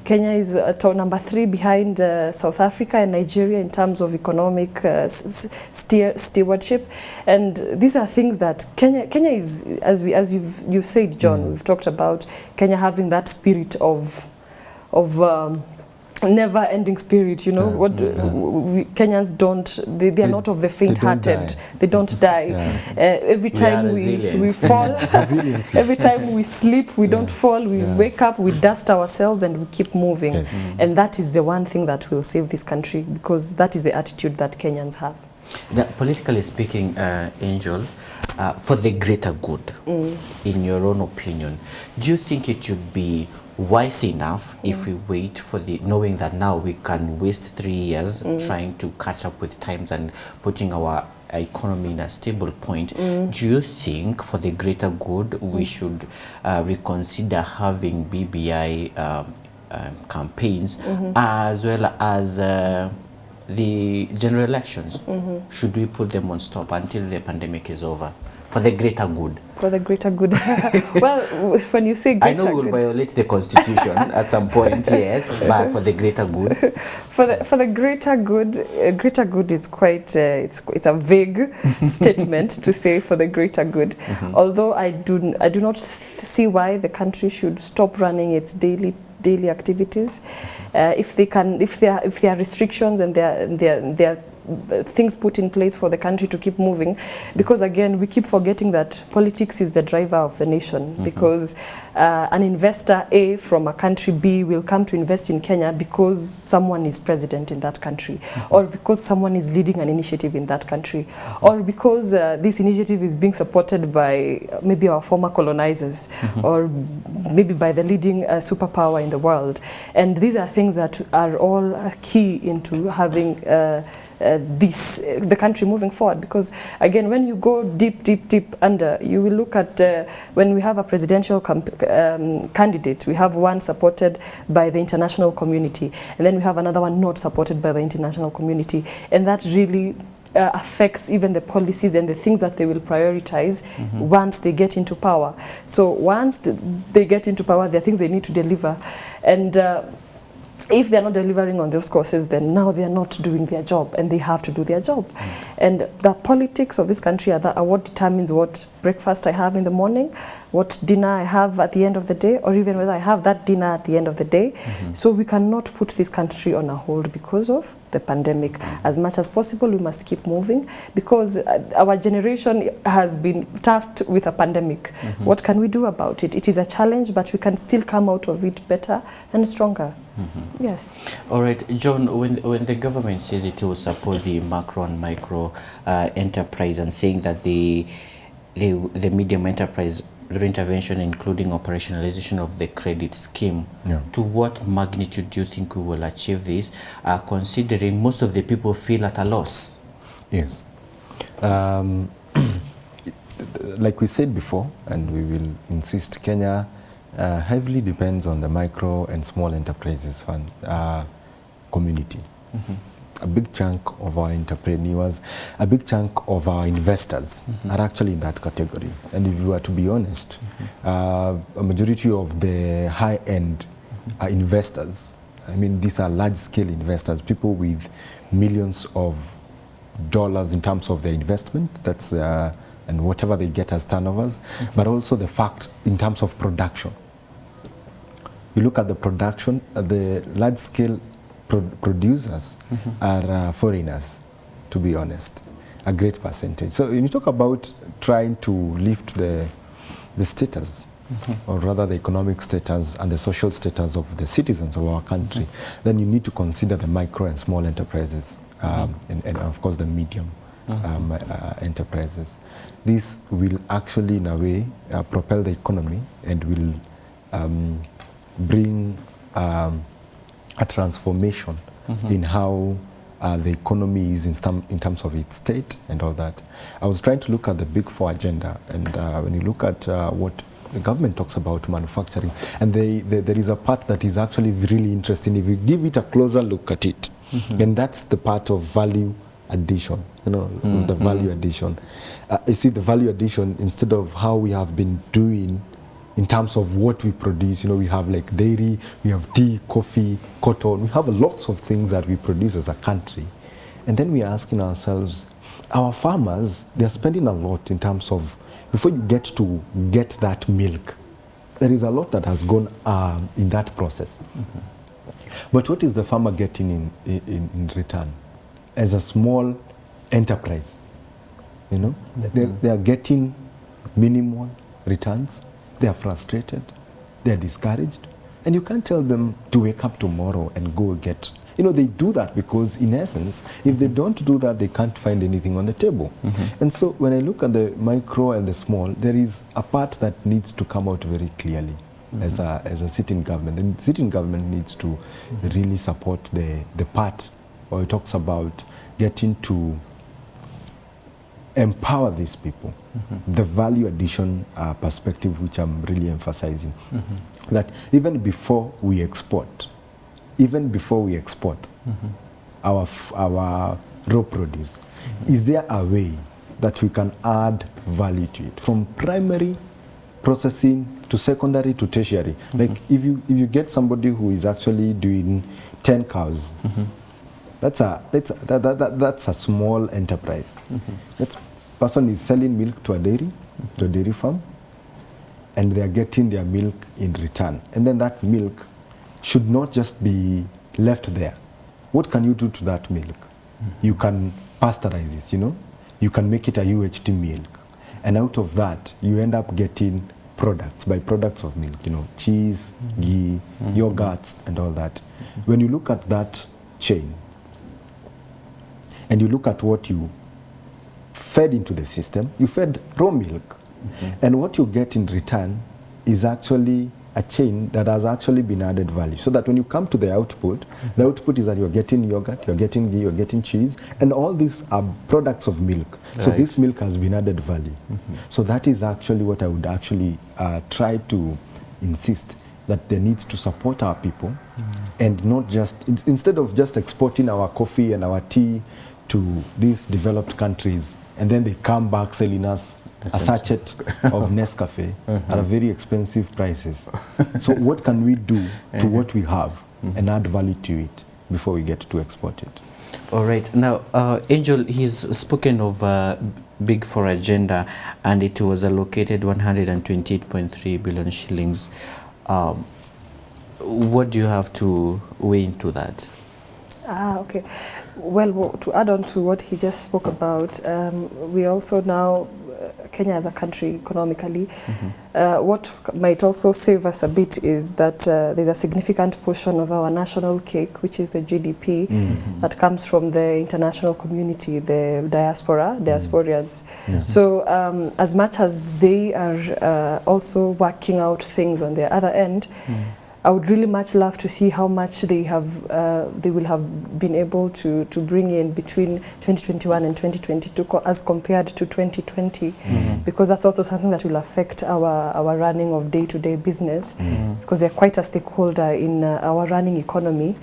Kenya is number 3 behind South Africa and Nigeria in terms of economic stewardship. And these are things that Kenya is, as you've said, John, we've talked about Kenya having that spirit of never-ending spirit, you know. Kenyans they are not of the faint-hearted. They don't die. Every time we fall, every time we sleep, we don't fall. We wake up, we dust ourselves, and we keep moving. And that is the one thing that will save this country, because that is the attitude that Kenyans have. Politically speaking, Angel, for the greater good, in your own opinion, do you think it should be wise enough if we wait for knowing that now we can waste 3 years trying to catch up with times and putting our economy in a stable point? Do you think for the greater good we should reconsider having BBI campaigns as well as the general elections? Should we put them on stop until the pandemic is over? For the greater good. For the greater good. Well, when you say greater good, I know we'll violate the constitution at some point, yes, but for the greater good. For the greater good is quite it's a vague statement to say for the greater good. Although I do not see why the country should stop running its daily activities. If there are restrictions and there are things put in place for the country to keep moving, because again we keep forgetting that politics is the driver of the nation, because an investor A from a country B will come to invest in Kenya because someone is president in that country, or because someone is leading an initiative in that country, or because this initiative is being supported by maybe our former colonizers, or maybe by the leading superpower in the world. And these are things that are all key into having the country moving forward, because again, when you go deep under, you will look at when we have a presidential candidate, we have one supported by the international community, and then we have another one not supported by the international community, and that really affects even the policies and the things that they will prioritize once they get into power. So once they get into power, there are things they need to deliver, and if they're not delivering on those courses, then now they're not doing their job, and they have to do their job. And the politics of this country are what determines what breakfast I have in the morning, what dinner I have at the end of the day, or even whether I have that dinner at the end of the day. So we cannot put this country on a hold because of the pandemic. As much as possible, we must keep moving, because our generation has been tasked with a pandemic. What can we do about it? It is a challenge, but we can still come out of it better and stronger. Yes. All right, John, when the government says it will support the macro and micro enterprise, and saying that the medium enterprise through intervention, including operationalization of the credit scheme, to what magnitude do you think we will achieve this, considering most of the people feel at a loss? Yes. Like we said before, and we will insist, Kenya heavily depends on the micro and small enterprises fund community. A big chunk of our entrepreneurs, a big chunk of our investors are actually in that category. And if you were to be honest, a majority of the high-end investors, I mean, these are large-scale investors, people with millions of dollars in terms of their investment, that's and whatever they get as turnovers, but also the fact in terms of production. You look at the production, the large-scale producers are foreigners, to be honest, a great percentage. So when you talk about trying to lift the status, or rather the economic status and the social status of the citizens of our country, then you need to consider the micro and small enterprises, and of course the medium enterprises. This will actually, in a way, propel the economy and will bring a transformation in how the economy is in terms of its state and all that. I was trying to look at the Big Four agenda, and when you look at what the government talks about manufacturing, and there is a part that is actually really interesting if you give it a closer look at it, and that's the part of value addition, the value addition. You see, the value addition, instead of how we have been doing in terms of what we produce, we have like dairy, we have tea, coffee, cotton, we have lots of things that we produce as a country. And then we are asking ourselves, our farmers, they're spending a lot in terms of, before you get that milk, there is a lot that has gone in that process. But what is the farmer getting in return? As a small enterprise, they are getting minimal returns. They are frustrated, they are discouraged, and you can't tell them to wake up tomorrow and go get, they do that because in essence, if they don't do that, they can't find anything on the table. And so when I look at the micro and the small, there is a part that needs to come out very clearly as a sitting government. And sitting government needs to really support the part, or it talks about getting to empower these people. The value addition perspective, which I'm really emphasizing, that even before we export, our raw produce, is there a way that we can add value to it, from primary processing to secondary to tertiary? Like if you get somebody who is actually doing 10 cows, that's a small enterprise. That person is selling milk to a dairy farm, and they are getting their milk in return. And then that milk should not just be left there. What can you do to that milk? you can pasteurize this, you know, you can make it a UHT milk, and out of that you end up getting byproducts of milk, you know, cheese, ghee, yogurts, and all that. When you look at that chain and you look at what you fed into the system, you fed raw milk, and what you get in return is actually a chain that has actually been added value, so that when you come to the output is that you're getting yogurt, you're getting ghee, you're getting cheese, and all these are products of milk. So this milk has been added value. So that is actually what I would actually try to insist, that there needs to support our people, and not just, instead of just exporting our coffee and our tea to these developed countries, and then they come back selling us a sachet of Nescafe at a very expensive prices. So what can we do to what we have and add value to it before we get to export it? All right. Now, Angel, he's spoken of Big Four agenda, and it was allocated 128.3 billion shillings. What do you have to weigh into that? Okay. Well, to add on to what he just spoke about, we also now, Kenya as a country economically, what might also save us a bit is that there's a significant portion of our national cake, which is the GDP, that comes from the international community, the diasporians. So as much as they are also working out things on the other end, I would really much love to see how much they will have been able to bring in between 2021 and 2022 as compared to 2020, because that's also something that will affect our running of day-to-day business, because they're quite a stakeholder in our running economy.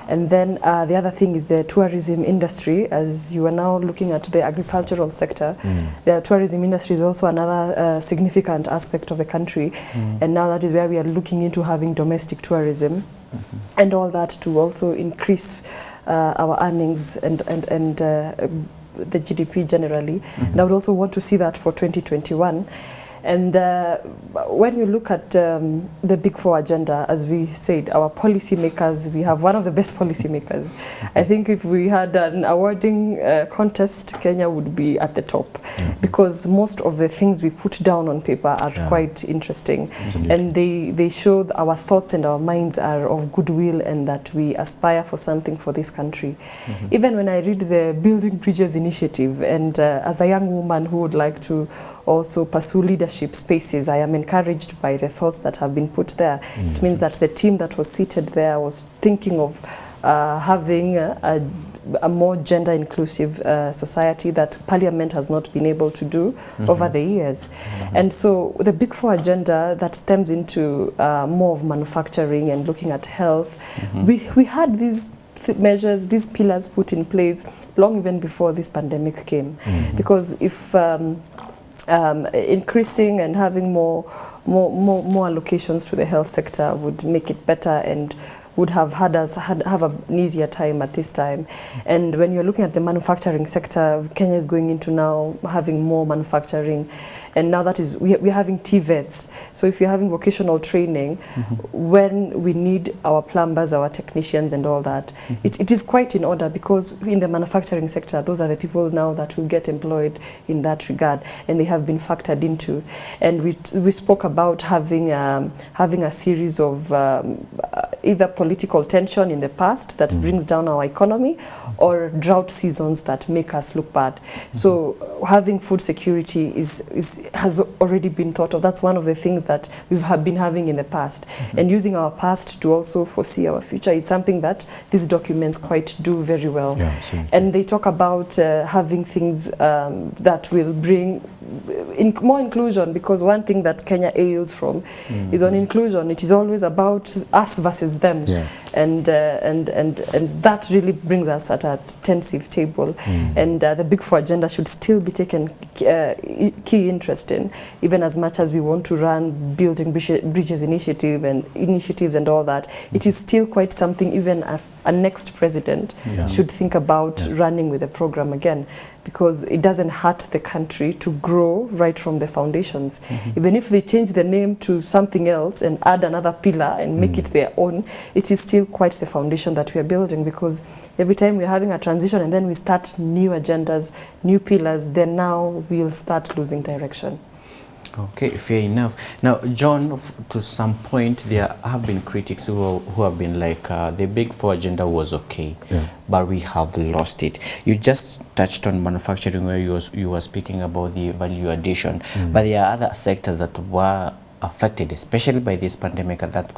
And then the other thing is the tourism industry. As you are now looking at the agricultural sector, the tourism industry is also another significant aspect of the country, and now that is where we are looking into having domestic tourism and all that to also increase our earnings and the GDP generally. And I would also want to see that for 2021. And when you look at the Big Four agenda, as we said, our policy makers, we have one of the best policy makers. I think if we had an awarding contest, Kenya would be at the top, because most of the things we put down on paper are quite interesting. And they show our thoughts and our minds are of goodwill, and that we aspire for something for this country. Even when I read the Building Bridges initiative, and as a young woman who would like to also pursue leadership spaces, I am encouraged by the thoughts that have been put there. It means that the team that was seated there was thinking of having a more gender inclusive society that Parliament has not been able to do over the years. And so the Big Four agenda that stems into more of manufacturing and looking at health, we had these measures, these pillars put in place long even before this pandemic came. Because if increasing and having more allocations to the health sector would make it better, and would have had us have an easier time at this time. And when you're looking at the manufacturing sector, Kenya is going into now having more manufacturing. And now that is, we're having TVETs. So if you're having vocational training, when we need our plumbers, our technicians and all that, it is quite in order, because in the manufacturing sector, those are the people now that will get employed in that regard, and they have been factored into. And we spoke about having a series of either political tension in the past that brings down our economy, or drought seasons that make us look bad. So having food security has already been thought of. That's one of the things that we've been having in the past. And using our past to also foresee our future is something that these documents quite do very well. And they talk about having things that will bring more inclusion, because one thing that Kenya ails from is on inclusion. It is always about us versus them. And that really brings us at a tensive table. And the Big Four agenda should still be taken key interest in, even as much as we want to run Building Bridges initiatives and all that. It is still quite something even a next president should think about running with the program again, because it doesn't hurt the country to grow right from the foundations. Even if they change the name to something else and add another pillar and make it their own, it is still still quite the foundation that we are building, because every time we're having a transition and then we start new agendas, new pillars, then now we'll start losing direction. Okay, fair enough. Now, John, to some point, there have been critics who have been like, the Big Four agenda was okay, but we have lost it. You just touched on manufacturing, where you were speaking about the value addition, but there are other sectors that were affected, especially by this pandemic, and that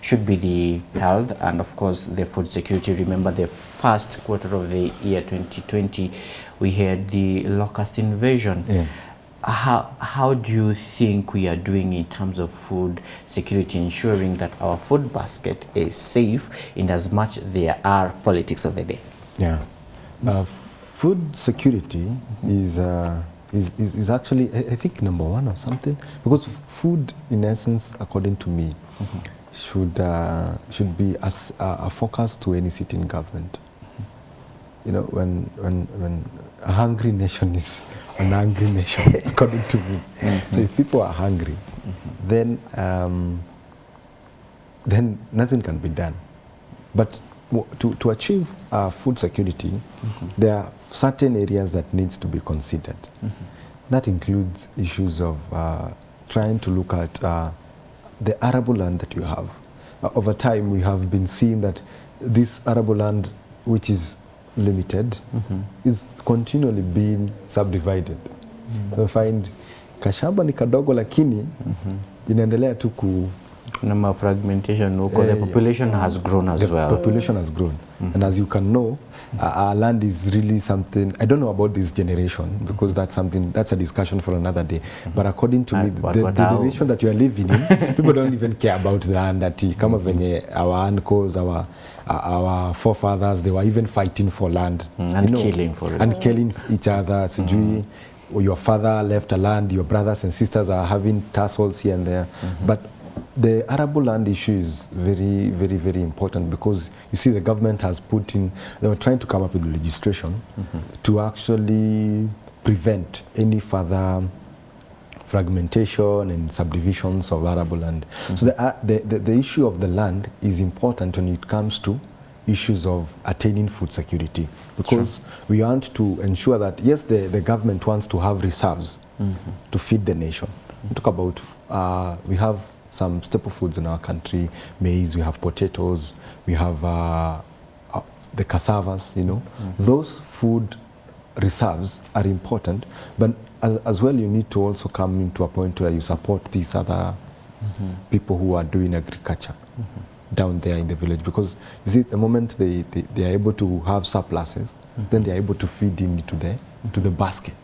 should be the health and, of course, the food security. Remember, the first quarter of the year 2020, we had the locust invasion. How do you think we are doing in terms of food security, ensuring that our food basket is safe in as much there are politics of the day? Food security is actually, I think, number one or something, because food, in essence, according to me, should be a focus to any sitting government. You know, when a hungry nation is an angry nation, according to me. So if people are hungry, then nothing can be done. But to achieve food security, there are certain areas that needs to be considered. That includes issues of trying to look at the arable land that you have. Over time, we have been seeing that this arable land, which is limited, is continually being subdivided. So find kashamba ni kadogo, lakini inaendelea tu ku number fragmentation. The population has grown as well. The population has grown, and as you can know, our land is really something. I don't know about this generation, because that's a discussion for another day. But according to me, the generation that you are living in, people don't even care about the land. That kama venye our uncles, our forefathers, they were even fighting for land and killing for it, and killing each other. Sijui, your father left a land, your brothers and sisters are having tussles here and there. But the arable land issue is very, very, very important, because you see the government has they were trying to come up with legislation to actually prevent any further fragmentation and subdivisions of arable land. So the issue of the land is important when it comes to issues of attaining food security, because we want to ensure that, yes, the government wants to have reserves to feed the nation. We talk about, we have some staple foods in our country, maize, we have potatoes, we have the cassavas, you know. Those food reserves are important, but as well, you need to also come into a point where you support these other people who are doing agriculture down there in the village, because you see, the moment they are able to have surpluses, then they are able to feed into the basket.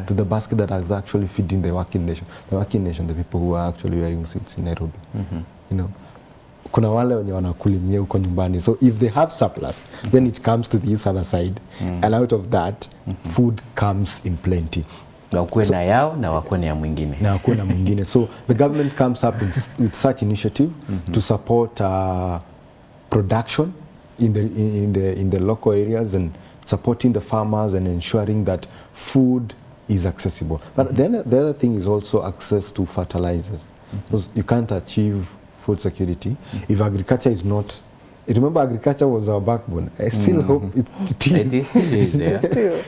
To the basket that is actually feeding the working nation. The working nation, the people who are actually wearing suits in Nairobi. You know, kuna wale wenye wanakulimia huko nyumbani. So if they have surplus, then it comes to this other side, and out of that, food comes in plenty. So the government comes up with such initiative to support production in the local areas, and supporting the farmers and ensuring that food is accessible. But then the other thing is also access to fertilizers, because you can't achieve food security if agriculture is not. Remember, agriculture was our backbone. I still hope it is. It still is,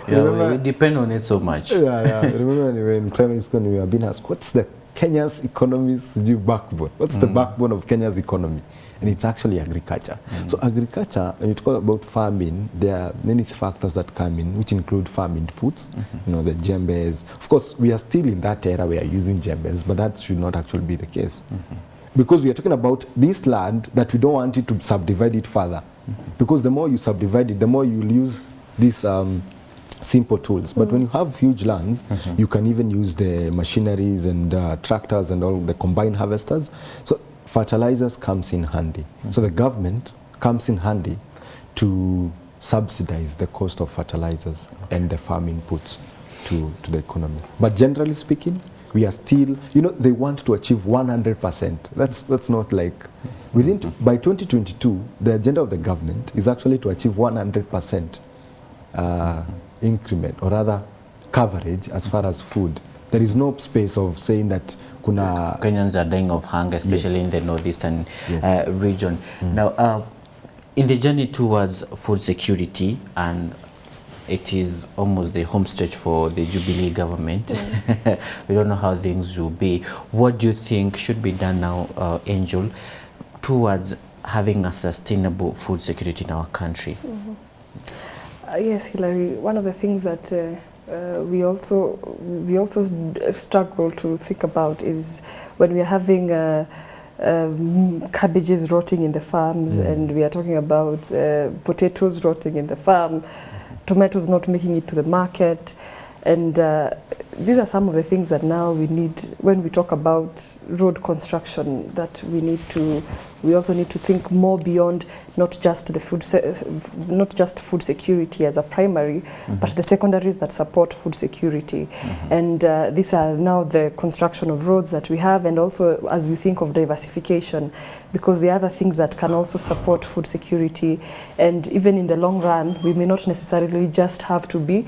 yeah. We depend on it so much. Remember when primary school we were being asked, what's the Kenya's economy's new backbone? What's the backbone of Kenya's economy? And it's actually agriculture. So agriculture, when you talk about farming, there are many factors that come in, which include farm inputs, you know, the jembes. Of course, we are still in that era where we are using jembes, but that should not actually be the case. Because we are talking about this land that we don't want it to subdivide it further. Because the more you subdivide it, the more you'll use these simple tools. But when you have huge lands, you can even use the machineries and tractors and all the combined harvesters. So fertilizers comes in handy. So the government comes in handy to subsidize the cost of fertilizers and the farm inputs to the economy. But generally speaking, we are still, you know, they want to achieve 100%. That's not like, by 2022, the agenda of the government is actually to achieve 100% increment, or rather coverage as far as food. There is no space of saying that Kenyans are dying of hunger, especially in the northeastern region. Now, in the journey towards food security, and it is almost the home stretch for the Jubilee government. We don't know how things will be. What do you think should be done now, Angel, towards having a sustainable food security in our country? Yes, Hilary, one of the things that we also struggle to think about is when we are having cabbages rotting in the farms, and we are talking about potatoes rotting in the farm, tomatoes not making it to the market, and these are some of the things that now we need when we talk about road construction, that we also need to think more beyond not just the food security as a primary, but the secondaries that support food security. And these are now the construction of roads that we have, and also as we think of diversification, because the other things that can also support food security. And even in the long run, we may not necessarily just have to be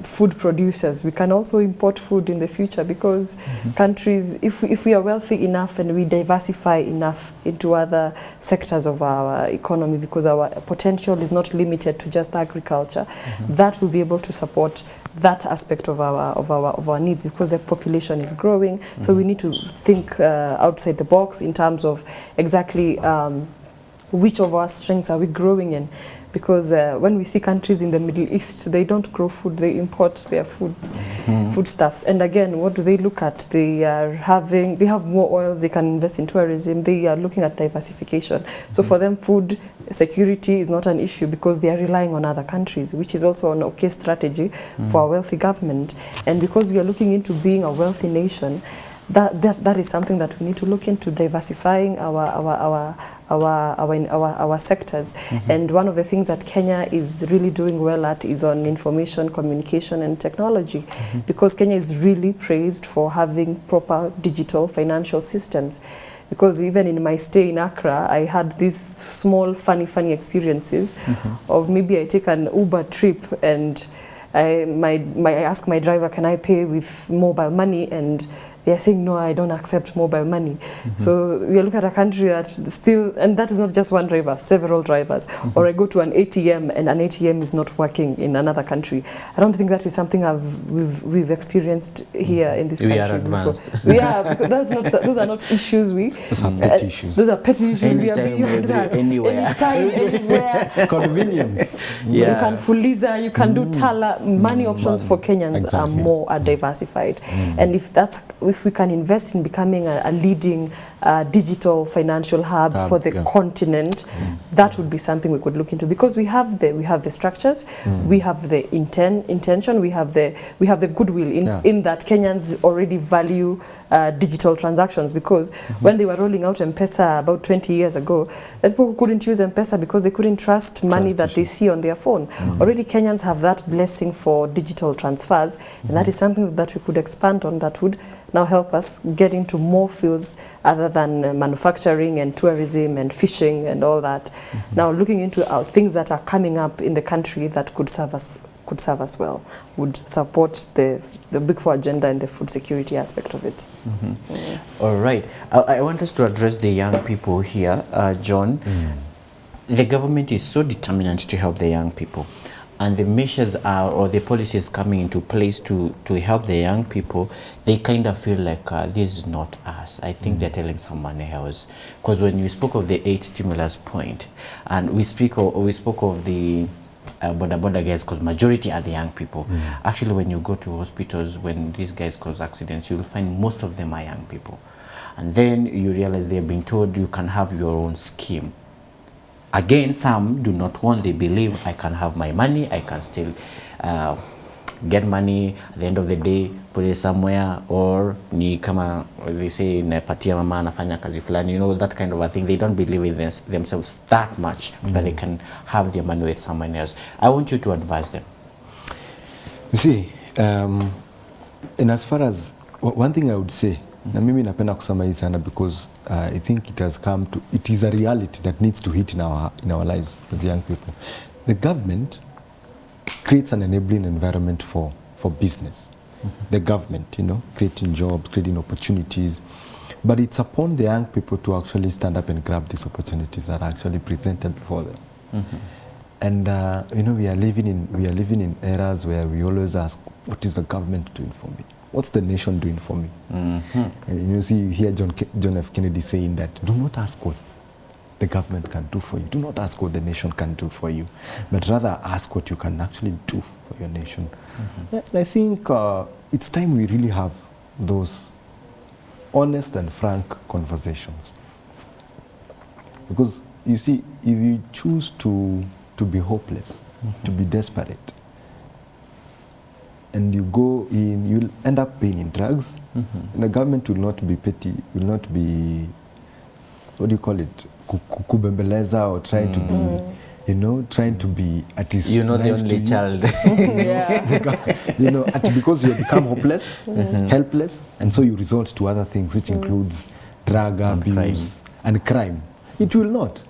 food producers. We can also import food in the future, because countries, if we are wealthy enough and we diversify enough into other sectors of our economy, because our potential is not limited to just agriculture, that will be able to support that aspect of our needs, because the population is growing. So we need to think outside the box in terms of exactly which of our strengths are we growing in. Because when we see countries in the Middle East, they don't grow food, they import their foodstuffs. And again, what do they look at? They have more oils, they can invest in tourism, they are looking at diversification. So for them, food security is not an issue, because they are relying on other countries, which is also an okay strategy for a wealthy government. And because we are looking into being a wealthy nation, that is something that we need to look into, diversifying our sectors. And one of the things that Kenya is really doing well at is on information, communication and technology, because Kenya is really praised for having proper digital financial systems. Because even in my stay in Accra, I had these small funny experiences of maybe I take an Uber trip and I ask my driver, can I pay with mobile money? And they're saying, no, I don't accept mobile money. So we look at a country that still, and that is not just one driver, several drivers. Or I go to an ATM and an ATM is not working in another country. I don't think that is something we've experienced here in this country. We are advanced. Yeah, because those are not issues. Those are petty issues. Those are petty issues. Anytime, we are beyond that. anywhere. Anytime, anywhere. Convenience. You can Fuliza, you can do Tala. Money options for Kenyans are more diversified. And if we can invest in becoming a leading digital financial hub for the continent, that would be something we could look into, because we have the structures, we have the intention, we have the goodwill in that Kenyans already value digital transactions, because when they were rolling out M-Pesa about 20 years ago, people couldn't use M-Pesa because they couldn't trust money that they see on their phone. Already Kenyans have that blessing for digital transfers, and that is something that we could expand on, that would now help us get into more fields other than manufacturing and tourism and fishing and all that. Now looking into things that are coming up in the country that could serve us well, would support the Big Four agenda and the food security aspect of it. All right. I want us to address the young people here, John. The government is so determined to help the young people, and the measures or the policies coming into place to help the young people, they kind of feel like this is not us. I think they're telling someone else. Because when you spoke of the 8 stimulus point, and we spoke of the border guys, because majority are the young people. Actually, when you go to hospitals, when these guys cause accidents, you'll find most of them are young people. And then you realize they're being told you can have your own scheme. Again, some do not want, they believe I can have my money, I can still get money at the end of the day, put it somewhere, or ni kama they say napatia mama anafanya kazi fulani, you know, that kind of a thing. They don't believe in themselves that much that they can have their money with someone else. I want you to advise them. You see, and as far as one thing I would say, na mimi napenda kusema hii sana, because I think it is a reality that needs to hit in our lives as young people. The government creates an enabling environment for business. The government, creating jobs, creating opportunities. But it's upon the young people to actually stand up and grab these opportunities that are actually presented before them. And you know, we are living in eras where we always ask, what is the government doing for me? What's the nation doing for me? And you see, you hear John F. Kennedy saying that, do not ask what the government can do for you. Do not ask what the nation can do for you, but rather ask what you can actually do for your nation. And I think it's time we really have those honest and frank conversations. Because you see, if you choose to be hopeless, to be desperate, and you go in, you'll end up paying in drugs, and the government will not be petty, will not be, what do you call it, kubembeleza, or trying to be, you know, trying to be at least you're not nice the only child. You know, because you become hopeless, helpless, and so you resort to other things, which includes drug abuse and crime. It will not.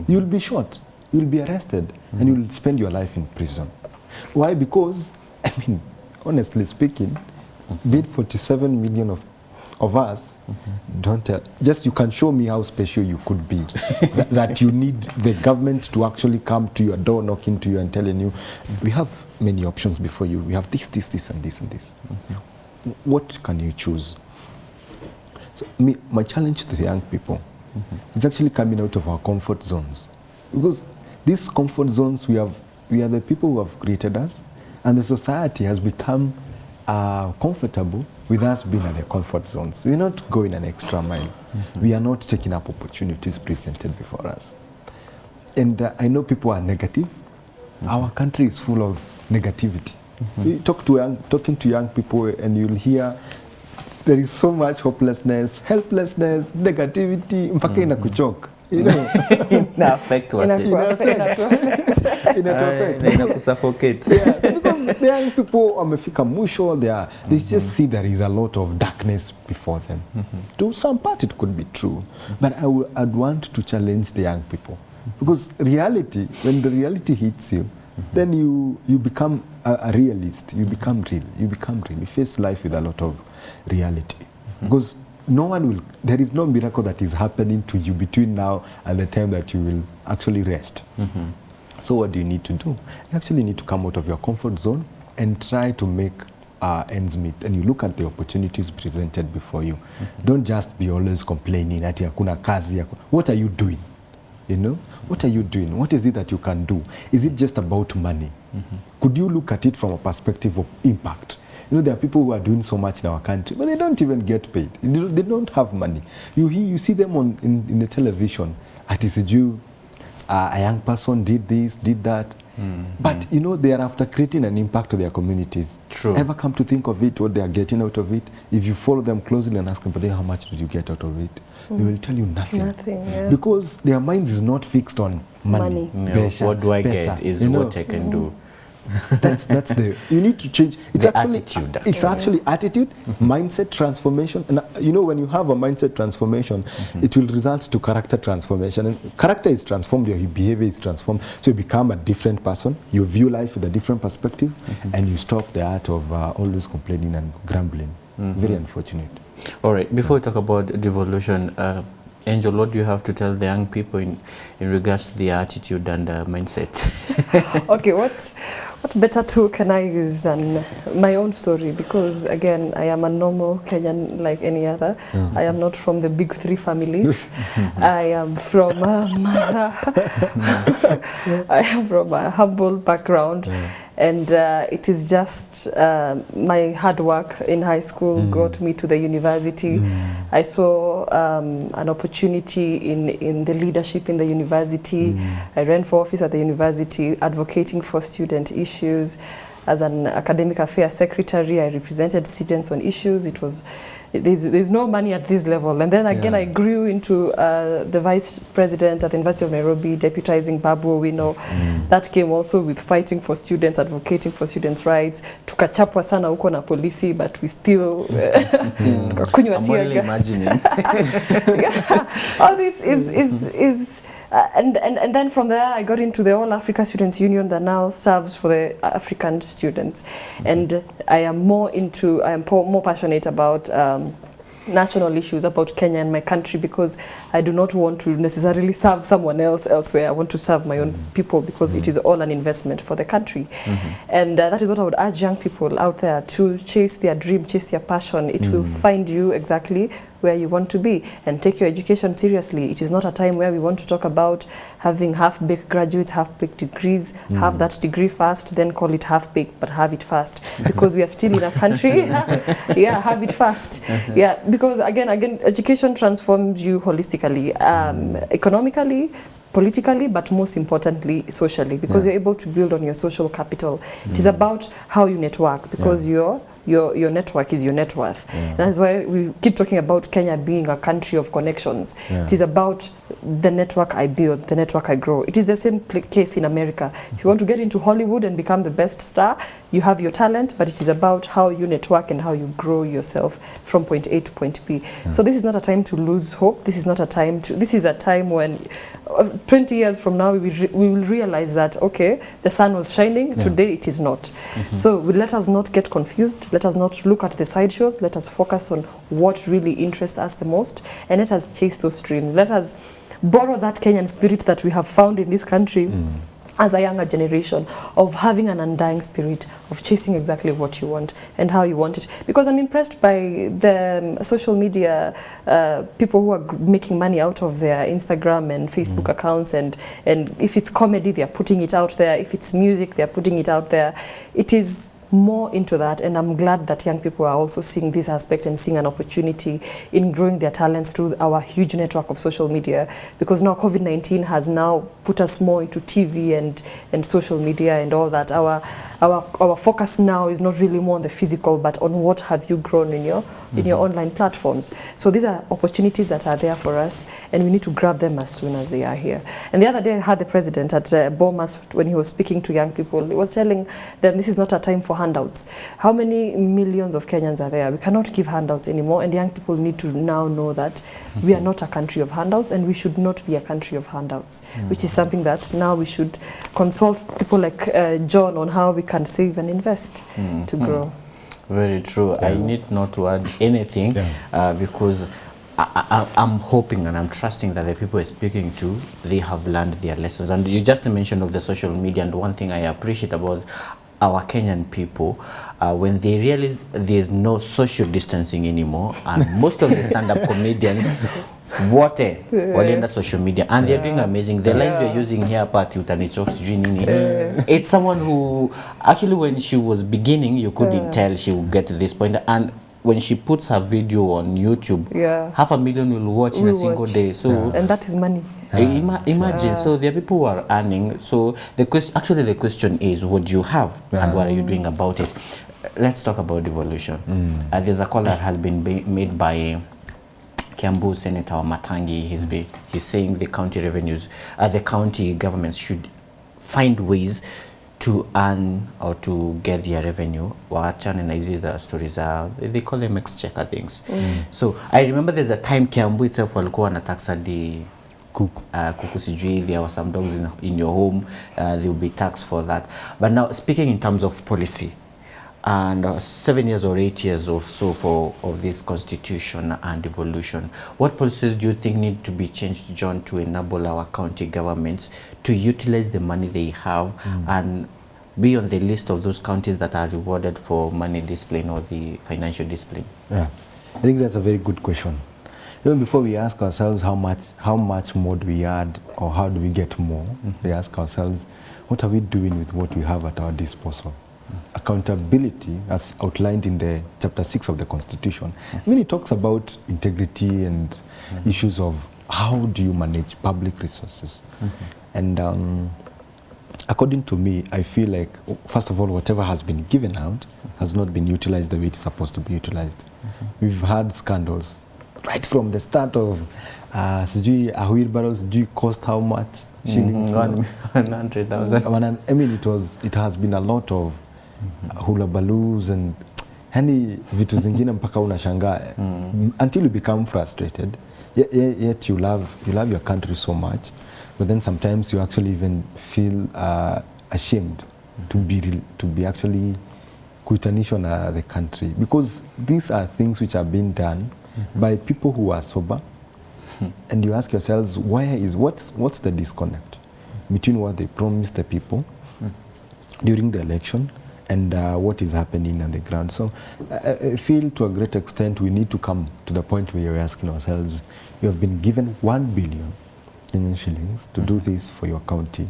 You'll be shot, you'll be arrested, and you'll spend your life in prison. Why? Because, I mean, honestly speaking, be it 47 million of us, don't tell. Just you can show me how special you could be, that you need the government to actually come to your door, knocking to you and telling you, we have many options before you. We have this, this, this, and this, and this. What can you choose? So my challenge to the young people is actually coming out of our comfort zones. Because these comfort zones, we are the people who have created us, and the society has become comfortable with us being at the comfort zones. We're not going an extra mile. We are not taking up opportunities presented before us. And I know people are negative. Our country is full of negativity. You talking to young people, and you'll hear there is so much hopelessness, helplessness, negativity, mpaka inakuchoka. You know, inakusuffocate. Yes, because the young people wamefika mwisho, they just see there is a lot of darkness before them. To some part it could be true, but I'd want to challenge the young people, because reality, when the reality hits you, then you become a realist. You become real. You face life with a lot of reality, because there is no miracle that is happening to you between now and the time that you will actually rest. So what do you need to do? You actually need to come out of your comfort zone and try to make ends meet. And you look at the opportunities presented before you. Don't just be always complaining that hakuna kazi. What are you doing? You know, what are you doing? What is it that you can do? Is it just about money? Could you look at it from a perspective of impact? You know, there are people who are doing so much in our country, but they don't even get paid. They don't have money. You see them in the television. A young person did this, did that. But, you know, they are after creating an impact to their communities. True. Ever come to think of it, what they are getting out of it? If you follow them closely and ask them, but how much did you get out of it? They will tell you nothing. Because their minds is not fixed on money. What do I get is what I can do. That's you need to change. It's actually attitude. It's actually attitude, mindset transformation. And you know, when you have a mindset transformation, it will result to character transformation. And character is transformed, your behavior is transformed. So you become a different person. You view life with a different perspective, and you stop the art of always complaining and grumbling. Very unfortunate. All right. Before we talk about devolution, Angel, what do you have to tell the young people in regards to the attitude and mindset? Okay, what better tool can I use than my own story? Because again, I am a normal Kenyan like any other. I am not from the big three families. I am from a humble background. And it is just my hard work in high school got me to the university. I saw an opportunity in the leadership in the university. I ran for office at the university, advocating for student issues. As an academic affairs secretary, I represented students on issues. It was there's no money at this level. And then again, I grew into the vice president at the University of Nairobi, deputizing Babu Owino. That came also with fighting for students, advocating for students' rights. Tukachapwa sana huko na polisi, but we still tukakunywa tear gas. Imagining. All this is and then from there I got into the All Africa Students Union that now serves for the African students, and I am more passionate about national issues about Kenya and my country, because I do not want to necessarily serve someone else elsewhere. I want to serve my own people, because it is all an investment for the country. And that is what I would urge young people out there to chase their dream, chase their passion. It will find you exactly where you want to be, and take your education seriously. It is not a time where we want to talk about having half-baked graduates, half-baked degrees, have that degree fast, then call it half-baked, but have it fast, because we are still in a country. Yeah, have it fast. Yeah, because again, education transforms you holistically, economically, politically, but most importantly, socially, because you're able to build on your social capital. It is about how you network, because your network is your net worth. That's why we keep talking about Kenya being a country of connections. It is about the network I build, the network I grow. It is the same case in America. If you want to get into Hollywood and become the best star, you have your talent, but it is about how you network and how you grow yourself from point A to point B. So this is not a time to lose hope. This is not a time to, this is a time when 20 years from now, we will realize that, okay, the sun was shining, today it is not. So let us not get confused. Let us not look at the sideshows. Let us focus on what really interests us the most, and let us chase those dreams. Let us borrow that Kenyan spirit that we have found in this country as a younger generation, of having an undying spirit, of chasing exactly what you want and how you want it. Because I'm impressed by the social media people who are making money out of their Instagram and Facebook accounts, and if it's comedy, they're putting it out there. If it's music, they're putting it out there. It is more into that, and I'm glad that young people are also seeing this aspect and seeing an opportunity in growing their talents through our huge network of social media, because now COVID-19 has now put us more into TV and social media and all that. Our focus now is not really more on the physical, but on what have you grown in your online platforms. So these are opportunities that are there for us, and we need to grab them as soon as they are here. And the other day I had the president at Bomas, when he was speaking to young people, he was telling them this is not a time for handouts. How many millions of Kenyans are there? We cannot give handouts anymore, and young people need to now know that we are not a country of handouts, and we should not be a country of handouts, which is something that now we should consult people like John on how we can save and invest to grow. Very true. I need not to add anything because I'm hoping and I'm trusting that the people we're speaking to, they have learned their lessons. And you just mentioned of the social media, and one thing I appreciate about our Kenyan people, when they realize there's no social distancing anymore, and most of the stand-up comedians walienda social media, and they're doing amazing. The lines you're using here, party utanichokes nini. It's someone who actually, when she was beginning, you couldn't tell she would get to this point, and when she puts her video on YouTube, 500,000 will watch in a single day. So and that is money. Imagine, so there are people who are earning. So the question is, what do you have and what are you doing about it? Let's talk about devolution. There's a call that has been made by Kiambu Senator Matangi. He's saying the county revenues, the county governments should find ways to earn or to get their revenue. Waachane na hizi the stories are, they call them exchequer things. So I remember there's a time Kiambu itself walikuwa wanataxa the kuku sijui, there were some dogs in your home, there will be tax for that. But now, speaking in terms of policy, and 7 years or 8 years or so of this constitution and devolution, what policies do you think need to be changed, John, to enable our county governments to utilize the money they have and be on the list of those counties that are rewarded for money discipline or the financial discipline? Yeah, I think that's a very good question. Even before we ask ourselves how much more do we add or how do we get more, we ask ourselves, what are we doing with what we have at our disposal? Accountability, as outlined in the chapter 6 of the Constitution, when it talks about integrity and issues of how do you manage public resources. And according to me, I feel like, first of all, whatever has been given out has not been utilized the way it's supposed to be utilized. We've had scandals right from the start of sijui a wheelbarrow sijui cost how much shillings? 100,000. I mean, it has been a lot of hula baloos and yani vitu zingine mpaka unashangaa until you become frustrated. Yet you love your country so much, but then sometimes you actually even feel ashamed to be actually kuitanishwa na the country, because these are things which are being done by people who are sober. And you ask yourselves, what's the disconnect between what they promised the people during the election and what is happening on the ground? So I feel to a great extent we need to come to the point where we're asking ourselves, you have been given 1 billion Indian shillings to do this for your county.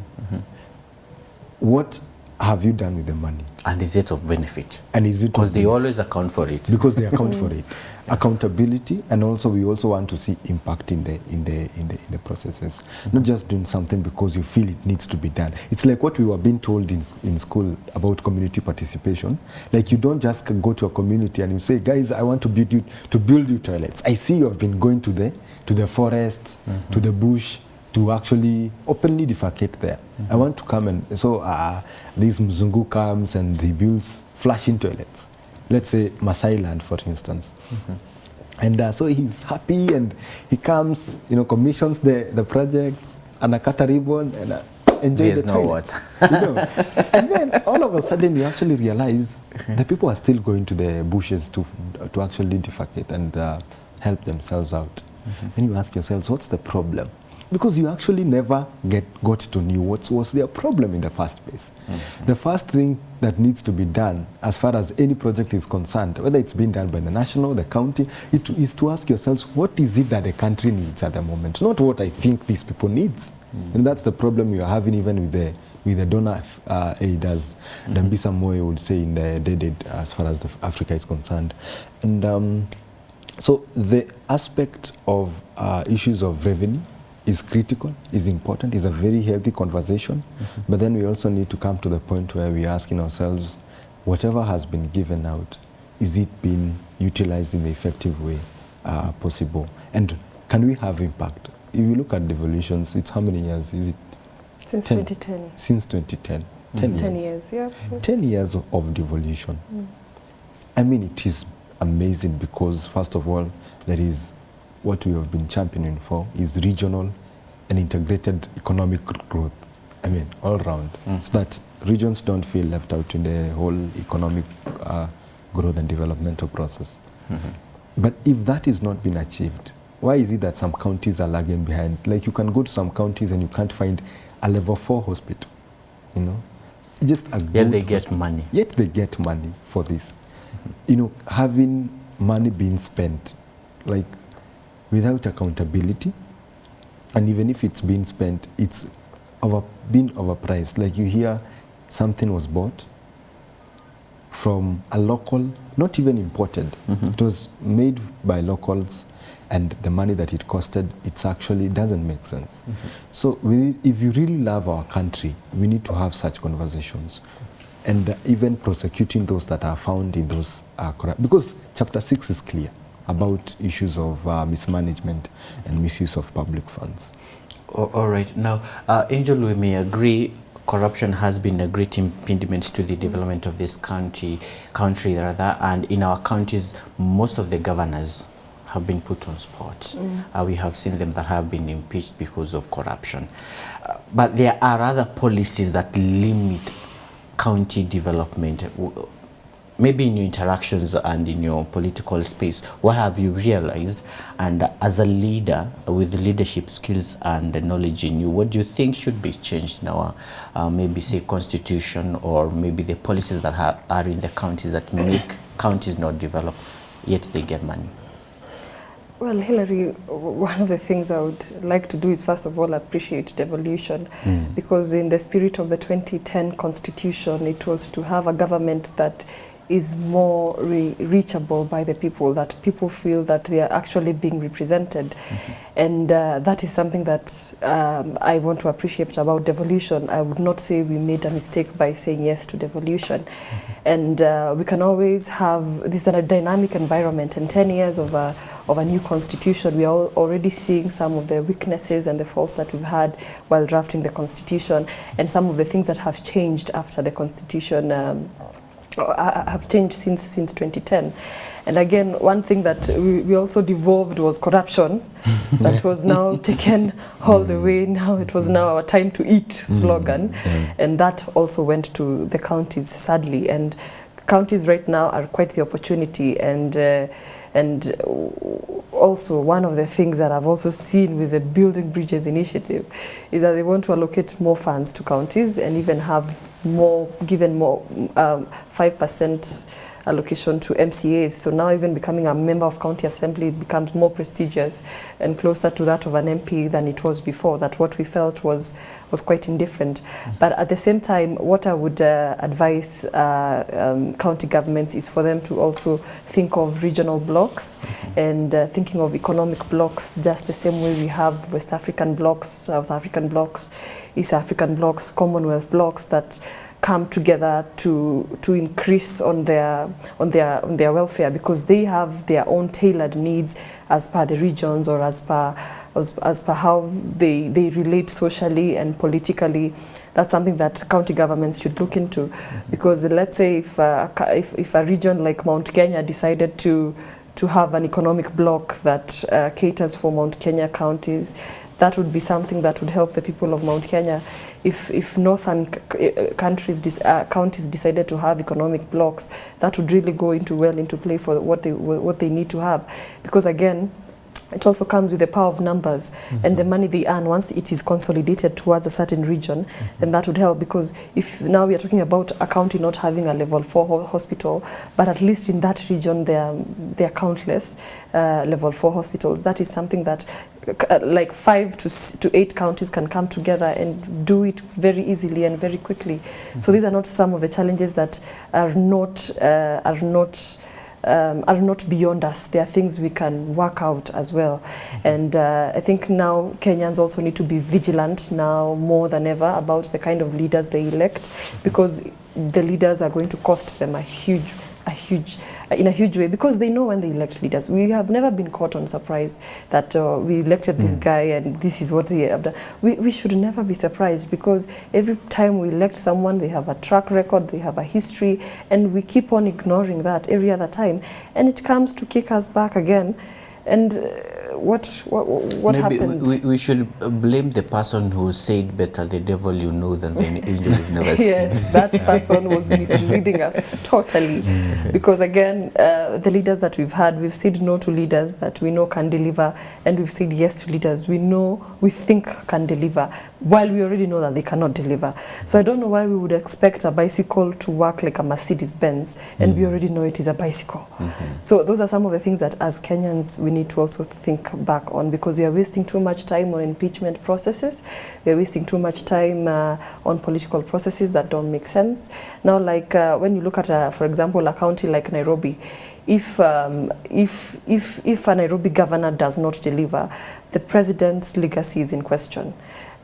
What have you done with the money? And is it of benefit? And is it because they always account for it? Because they account for it. Accountability, and also we also want to see impact in the processes. Not just doing something because you feel it needs to be done. It's like what we were being told in school about community participation. Like you don't just go to a community and you say, guys, I want to build you toilets. I see you have been going to the forest, to the bush, to actually openly defecate there. I want to come and, so this Mzungu comes and he builds flushing toilets. Let's say Masai land, for instance. And so he's happy and he comes, commissions the project and a cut a ribbon and enjoy the toilet. And then all of a sudden you actually realize the people are still going to the bushes to actually defecate and help themselves out. And you ask yourselves, what's the problem? Because you actually never got to know what was their problem in the first place. The first thing that needs to be done as far as any project is concerned, whether it's being done by the national, the county, it is to ask yourselves, what is it that the country needs at the moment? Not what I think these people needs. And that's the problem you are having even with the donor aid, as Dambisa Moyo would say in the Dead Aid, as far as Africa is concerned. And so the aspect of issues of revenue is critical, is important, is a very healthy conversation. But then we also need to come to the point where we're asking ourselves, whatever has been given out, is it being utilized in the effective way possible? And can we have impact? If you look at devolutions, it's how many years? Is it? Since 2010. Since 2010. 10 years. 10 years, yeah. 10 years of devolution. I mean, it is amazing because, first of all, there is what we have been championing for is regional and integrated economic growth. I mean, all around. So that regions don't feel left out in the whole economic growth and developmental process. But if that is not being achieved, why is it that some counties are lagging behind? Like you can go to some counties and you can't find a level 4 hospital, Just a Yet they get money. Yet they get money for this. Having money being spent, like, without accountability, and even if it's being spent, it's being overpriced. Like you hear something was bought from a local, not even imported. It was made by locals, and the money that it costed, it actually doesn't make sense. So if you really love our country, we need to have such conversations. And even prosecuting those that are found in those corrupt, because Chapter 6 is clear about issues of mismanagement and misuse of public funds. All right. Now, Angel, we may agree corruption has been a great impediment to the development of this country, and in our counties, most of the governors have been put on spot. We have seen them that have been impeached because of corruption. But there are other policies that limit county development. Maybe in your interactions and in your political space, what have you realized? And as a leader with leadership skills and the knowledge in you, what do you think should be changed in our, maybe say, constitution, or maybe the policies that are in the counties that make counties not develop, yet they get money? Well, Hilary, one of the things I would like to do is, first of all, appreciate devolution, because in the spirit of the 2010 Constitution, it was to have a government that is more reachable by the people, that people feel that they are actually being represented. And that is something that I want to appreciate about devolution. I would not say we made a mistake by saying yes to devolution. And we can always have, this is a dynamic environment, and 10 years of a new constitution, we are already seeing some of the weaknesses and the faults that we've had while drafting the constitution, and some of the things that have changed after the constitution have changed since 2010. And again, one thing that we also devolved was corruption, that was now taken all the way. Now it was now our time to eat slogan, and that also went to the counties, sadly. And counties right now are quite the opportunity, and And also, one of the things that I've also seen with the Building Bridges initiative is that they want to allocate more funds to counties and even have more, given more 5% allocation to MCAs. So now even becoming a member of county assembly becomes more prestigious and closer to that of an MP than it was before. That what we felt was quite indifferent. But at the same time, what I would advise county governments is for them to also think of regional blocks and thinking of economic blocks just the same way we have West African blocks, South African blocks, East African blocks, Commonwealth blocks that come together to increase on their welfare, because they have their own tailored needs as per the regions or as per how they relate socially and politically. That's something that county governments should look into, because let's say if a region like Mount Kenya decided to have an economic bloc that caters for Mount Kenya counties, that would be something that would help the people of Mount Kenya. If northern counties decided to have economic blocks, that would really go into play for what they need to have, because again, it also comes with the power of numbers and the money they earn. Once it is consolidated towards a certain region, then that would help, because if now we are talking about a county not having a level 4 hospital, but at least in that region there are countless level 4 hospitals. That is something that like 5 to 8 counties can come together and do it very easily and very quickly. So these are not some of the challenges that are not beyond us. There are things we can work out as well. And I think now Kenyans also need to be vigilant now more than ever about the kind of leaders they elect, because the leaders are going to cost them in a huge way, because they know when they elect leaders. We have never been caught on surprise that we elected this guy and this is what they have done. We should never be surprised, because every time we elect someone, they have a track record, they have a history, and we keep on ignoring that every other time, and it comes to kick us back again. And what Maybe happens? we should blame the person who said better the devil you know than the angel you've never seen. Yes, that person was misleading us totally. Because again, the leaders that we've had, we've said no to leaders that we know can deliver, and we've said yes to leaders we think can deliver, while we already know that they cannot deliver. So I don't know why we would expect a bicycle to work like a Mercedes-Benz, and we already know it is a bicycle. So those are some of the things that as Kenyans we need to also think back on, because we are wasting too much time on impeachment processes. We are wasting too much time on political processes that don't make sense. Now, like when you look at, for example, a county like Nairobi, if a Nairobi governor does not deliver, the president's legacy is in question,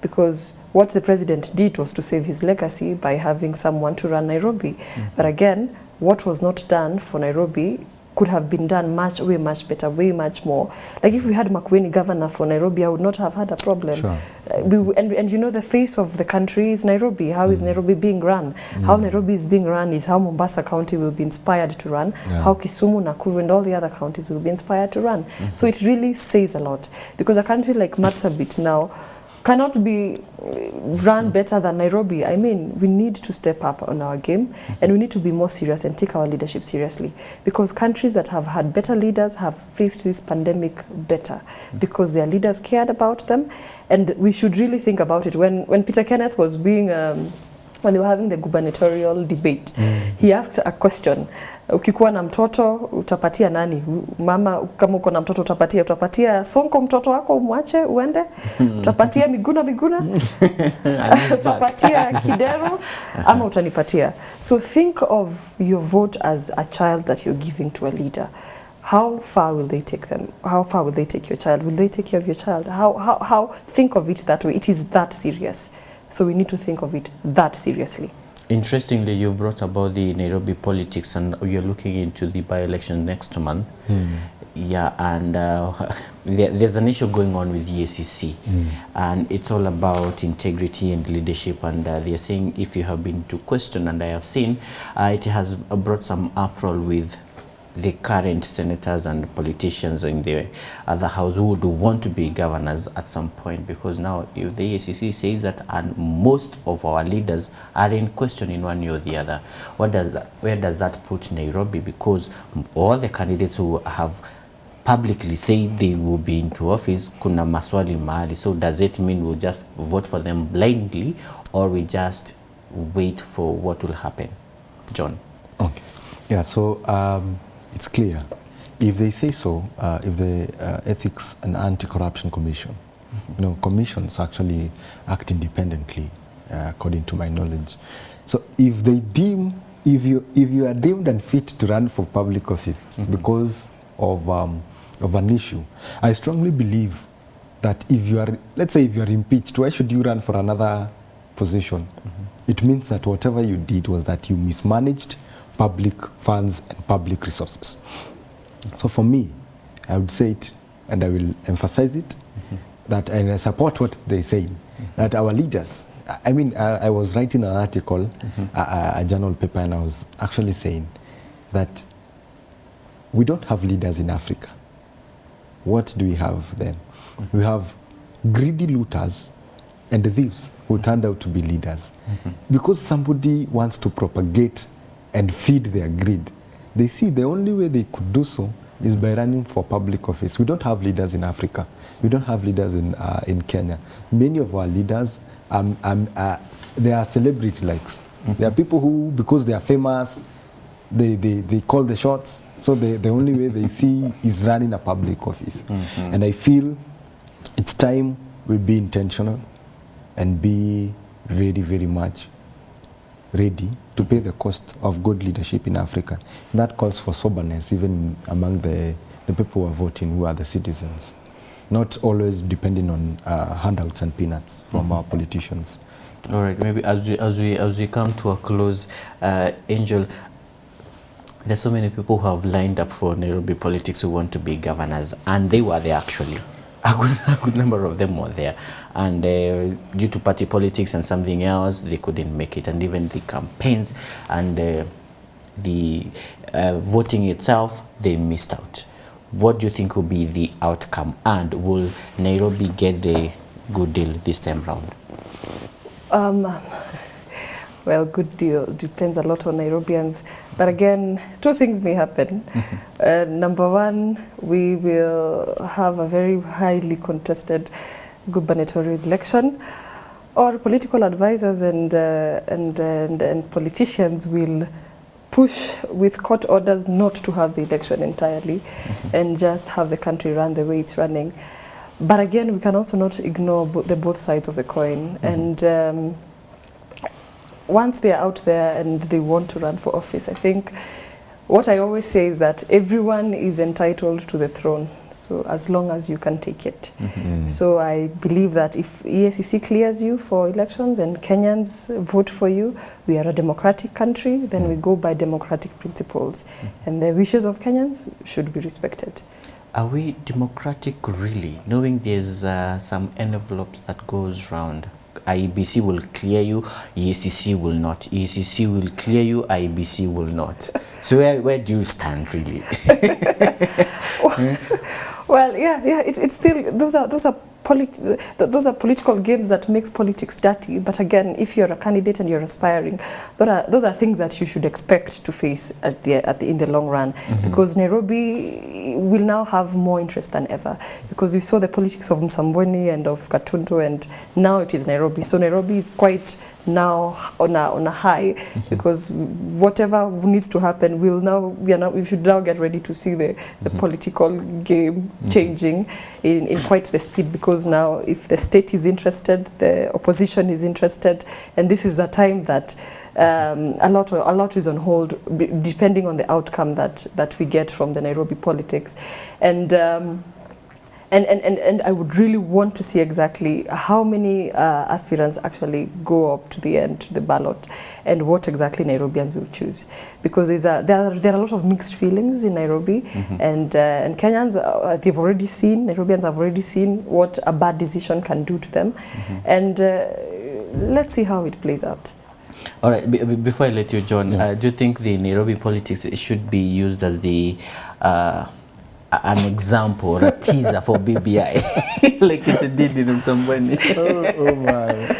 because what the president did was to save his legacy by having someone to run Nairobi. But again, what was not done for Nairobi could have been done way much better, way much more. Like if we had Makueni governor for Nairobi, I would not have had a problem. Sure. And you know, the face of the country is Nairobi. How is Nairobi being run? How Nairobi is being run is how Mombasa County will be inspired to run, how Kisumu, Nakuru and all the other counties will be inspired to run. So it really says a lot, because a country like Marsabit now cannot be run better than Nairobi. I mean, we need to step up on our game, and we need to be more serious and take our leadership seriously, because countries that have had better leaders have faced this pandemic better, because their leaders cared about them. And we should really think about it. When Peter Kenneth was being when they were having the gubernatorial debate, he asked a question: ukikuwa na mtoto utapatia nani? Mama, kama uko na mtoto utapatia Sonko mtoto wako umwache uende? Utapatia Miguna? Utapatia Kidero? Ama utanipatia? So think of your vote as a child that you're giving to a leader. How far will they take them? How far will they take your child? Will they take care of your child? How think of it that way. It is that serious. So we need to think of it that seriously. Interestingly, you've brought about the Nairobi politics, and you're looking into the by-election next month. Yeah, and there's an issue going on with the ACC, and it's all about integrity and leadership, and they're saying if you have been to question, and I have seen, it has brought some uproar with the current senators and politicians in the other house who would want to be governors at some point, because now if the ACC says that and most of our leaders are in question in one way or the other, where does that put Nairobi? Because all the candidates who have publicly say they will be into office, kuna maswali mahali. So does it mean we'll just vote for them blindly, or we just wait for what will happen? John. Okay. Yeah, so it's clear. If they say so, if the Ethics and Anti-Corruption Commission, you know, commissions actually act independently, according to my knowledge. So if they deem, if you are deemed unfit to run for public office because of an issue, I strongly believe that if you are, let's say if you are impeached, why should you run for another position? It means that whatever you did was that you mismanaged public funds and public resources. So for me, I would say it, and I will emphasize it, that, and I support what they say, that our leaders, I mean, I was writing an article, a journal paper, and I was actually saying that we don't have leaders in Africa. What do we have then? We have greedy looters and thieves who turned out to be leaders. Because somebody wants to propagate and feed their greed, they see the only way they could do so is by running for public office. We don't have leaders in Africa. We don't have leaders in Kenya. Many of our leaders, they are celebrity likes. There are people who, because they are famous, they call the shots. So the only way they see is running a public office. And I feel it's time we be intentional and be very, very much ready to pay the cost of good leadership in Africa. And that calls for soberness even among the people who are voting, who are the citizens. Not always depending on handouts and peanuts from our politicians. All right, maybe as we come to a close, Angel, there's so many people who have lined up for Nairobi politics who want to be governors, and they were there actually. A good number of them were there, and due to party politics and something else, they couldn't make it. And even the campaigns and the voting itself, they missed out. What do you think will be the outcome, and will Nairobi get the good deal this time round? Well, good deal depends a lot on Nairobians. But again, two things may happen. Number one, we will have a very highly contested gubernatorial election, or political advisors and politicians will push with court orders not to have the election entirely and just have the country run the way it's running. But again, we can also not ignore both sides of the coin. And once they're out there and they want to run for office, I think what I always say is that everyone is entitled to the throne, so as long as you can take it. So I believe that if EACC clears you for elections and Kenyans vote for you, we are a democratic country, then we go by democratic principles, and the wishes of Kenyans should be respected. Are we democratic really, knowing there's some envelopes that goes round? IEBC will clear you, EACC will not. EACC will clear you, IEBC will not. So where do you stand really? Well, yeah, it's still, those are political games that makes politics dirty. But again, if you're a candidate and you're aspiring, those are things that you should expect to face in the long run, because Nairobi will now have more interest than ever, because we saw the politics of Msambweni and of Katuntu, and now it is Nairobi. So Nairobi is quite now on a high, because whatever needs to happen we should now get ready to see the political game changing in quite the speed, because now if the state is interested, the opposition is interested, and this is a time that a lot is on hold depending on the outcome that we get from the Nairobi politics. And I would really want to see exactly how many aspirants actually go up to the end, to the ballot, and what exactly Nairobians will choose. Because there are a lot of mixed feelings in Nairobi, and Kenyans, Nairobians have already seen what a bad decision can do to them. And let's see how it plays out. All right, before I let you, John, do you think the Nairobi politics should be used as the an example or a teaser for BBI, like it did in Msambweni? Oh my.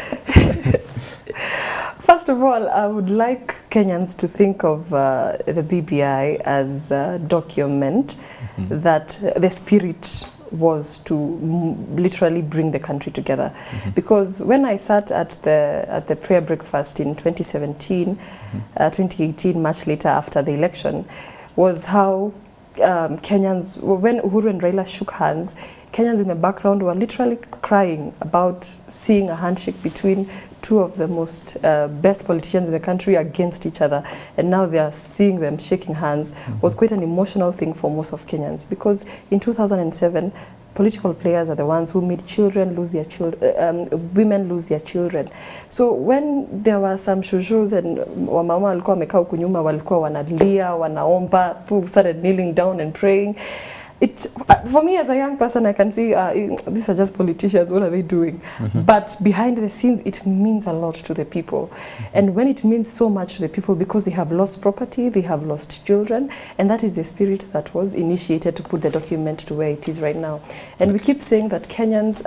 First of all, I would like Kenyans to think of the BBI as a document that the spirit was to literally bring the country together. Because when I sat at the prayer breakfast in 2017, 2018, much later after the election, was how Kenyans, when Uhuru and Raila shook hands, Kenyans in the background were literally crying about seeing a handshake between two of the most best politicians in the country against each other, and now they are seeing them shaking hands. Was quite an emotional thing for most of Kenyans, because in 2007 political players are the ones who made children lose their women lose their children. So when there were some shushus and wamama walikuwa wamekaa huku nyuma, walikuwa wanalia, wanaomba, people started kneeling down and praying. For me as a young person, I can see these are just politicians, what are they doing? But behind the scenes, it means a lot to the people. And when it means so much to the people, because they have lost property, they have lost children, and that is the spirit that was initiated to put the document to where it is right now. And we keep saying that Kenyans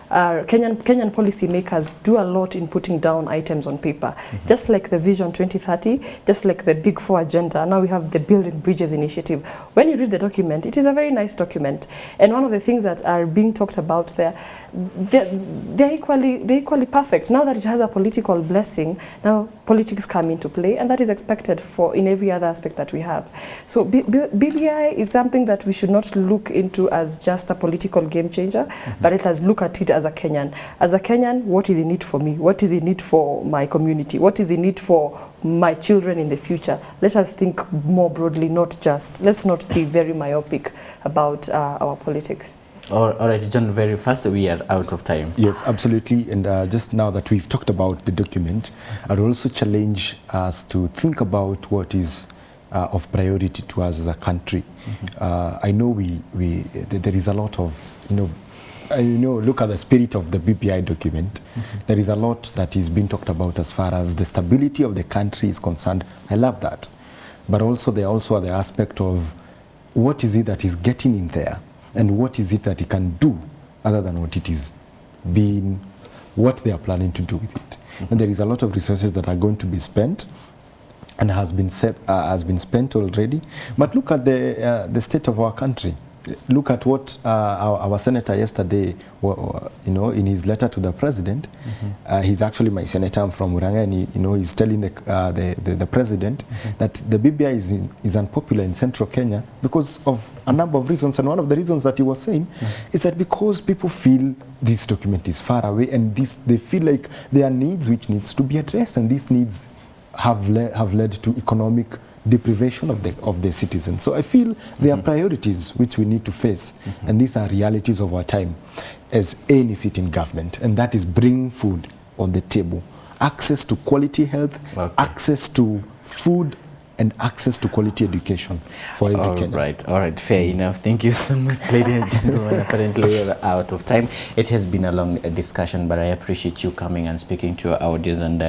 Kenyan policymakers do a lot in putting down items on paper. Just like the Vision 2030, just like the Big Four agenda, now we have the Building Bridges initiative. When you read the document, it is a very nice document. And one of the things that are being talked about there, they're equally perfect. Now that it has a political blessing, now politics come into play, and that is expected in every other aspect that we have. So BBI is something that we should not look into as just a political game changer, but let us look at it as a Kenyan. As a Kenyan, what is in it for me? What is in it for my community? What is in it for my children in the future? Let us think more broadly, let's not be very myopic about our politics. All right, John, very fast, we are out of time. Yes, absolutely. And just now that we've talked about the document, I'd also challenge us to think about what is of priority to us as a country. I know there is a lot of, look at the spirit of the BPI document. There is a lot that is being talked about as far as the stability of the country is concerned. I love that. But also there also are the aspect of what is it that is getting in there, and what is it that it can do other than what it is what they are planning to do with it. And there is a lot of resources that are going to be spent and has been spent already. But look at the state of our country. Look at what our senator yesterday, in his letter to the president, he's actually my senator, I'm from Murang'a, and he's telling the president that the BBI is unpopular in central Kenya because of a number of reasons. And one of the reasons that he was saying is that because people feel this document is far away, and they feel like there are needs which needs to be addressed, and these needs have led to economic deprivation of the citizens. So I feel there are priorities which we need to face, and these are realities of our time as any sitting government, and that is bringing food on the table, access to quality health, access to food, and access to quality education for every Kenyan. All right, fair enough. Thank you so much, ladies and gentlemen. Apparently we're out of time. It has been a long discussion, but I appreciate you coming and speaking to our audience. And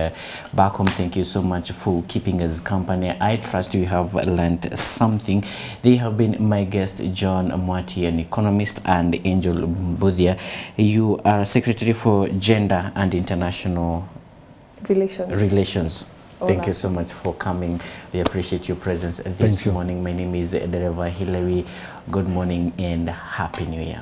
back home, thank you so much for keeping us company. I trust you have learned something. They have been my guest, John Mwati, an economist, and Angel Mbuthia. You are Secretary for Gender and International Relations. Thank you so much for coming. We appreciate your presence this morning. My name is Dereva Hilary. Good morning and Happy New Year.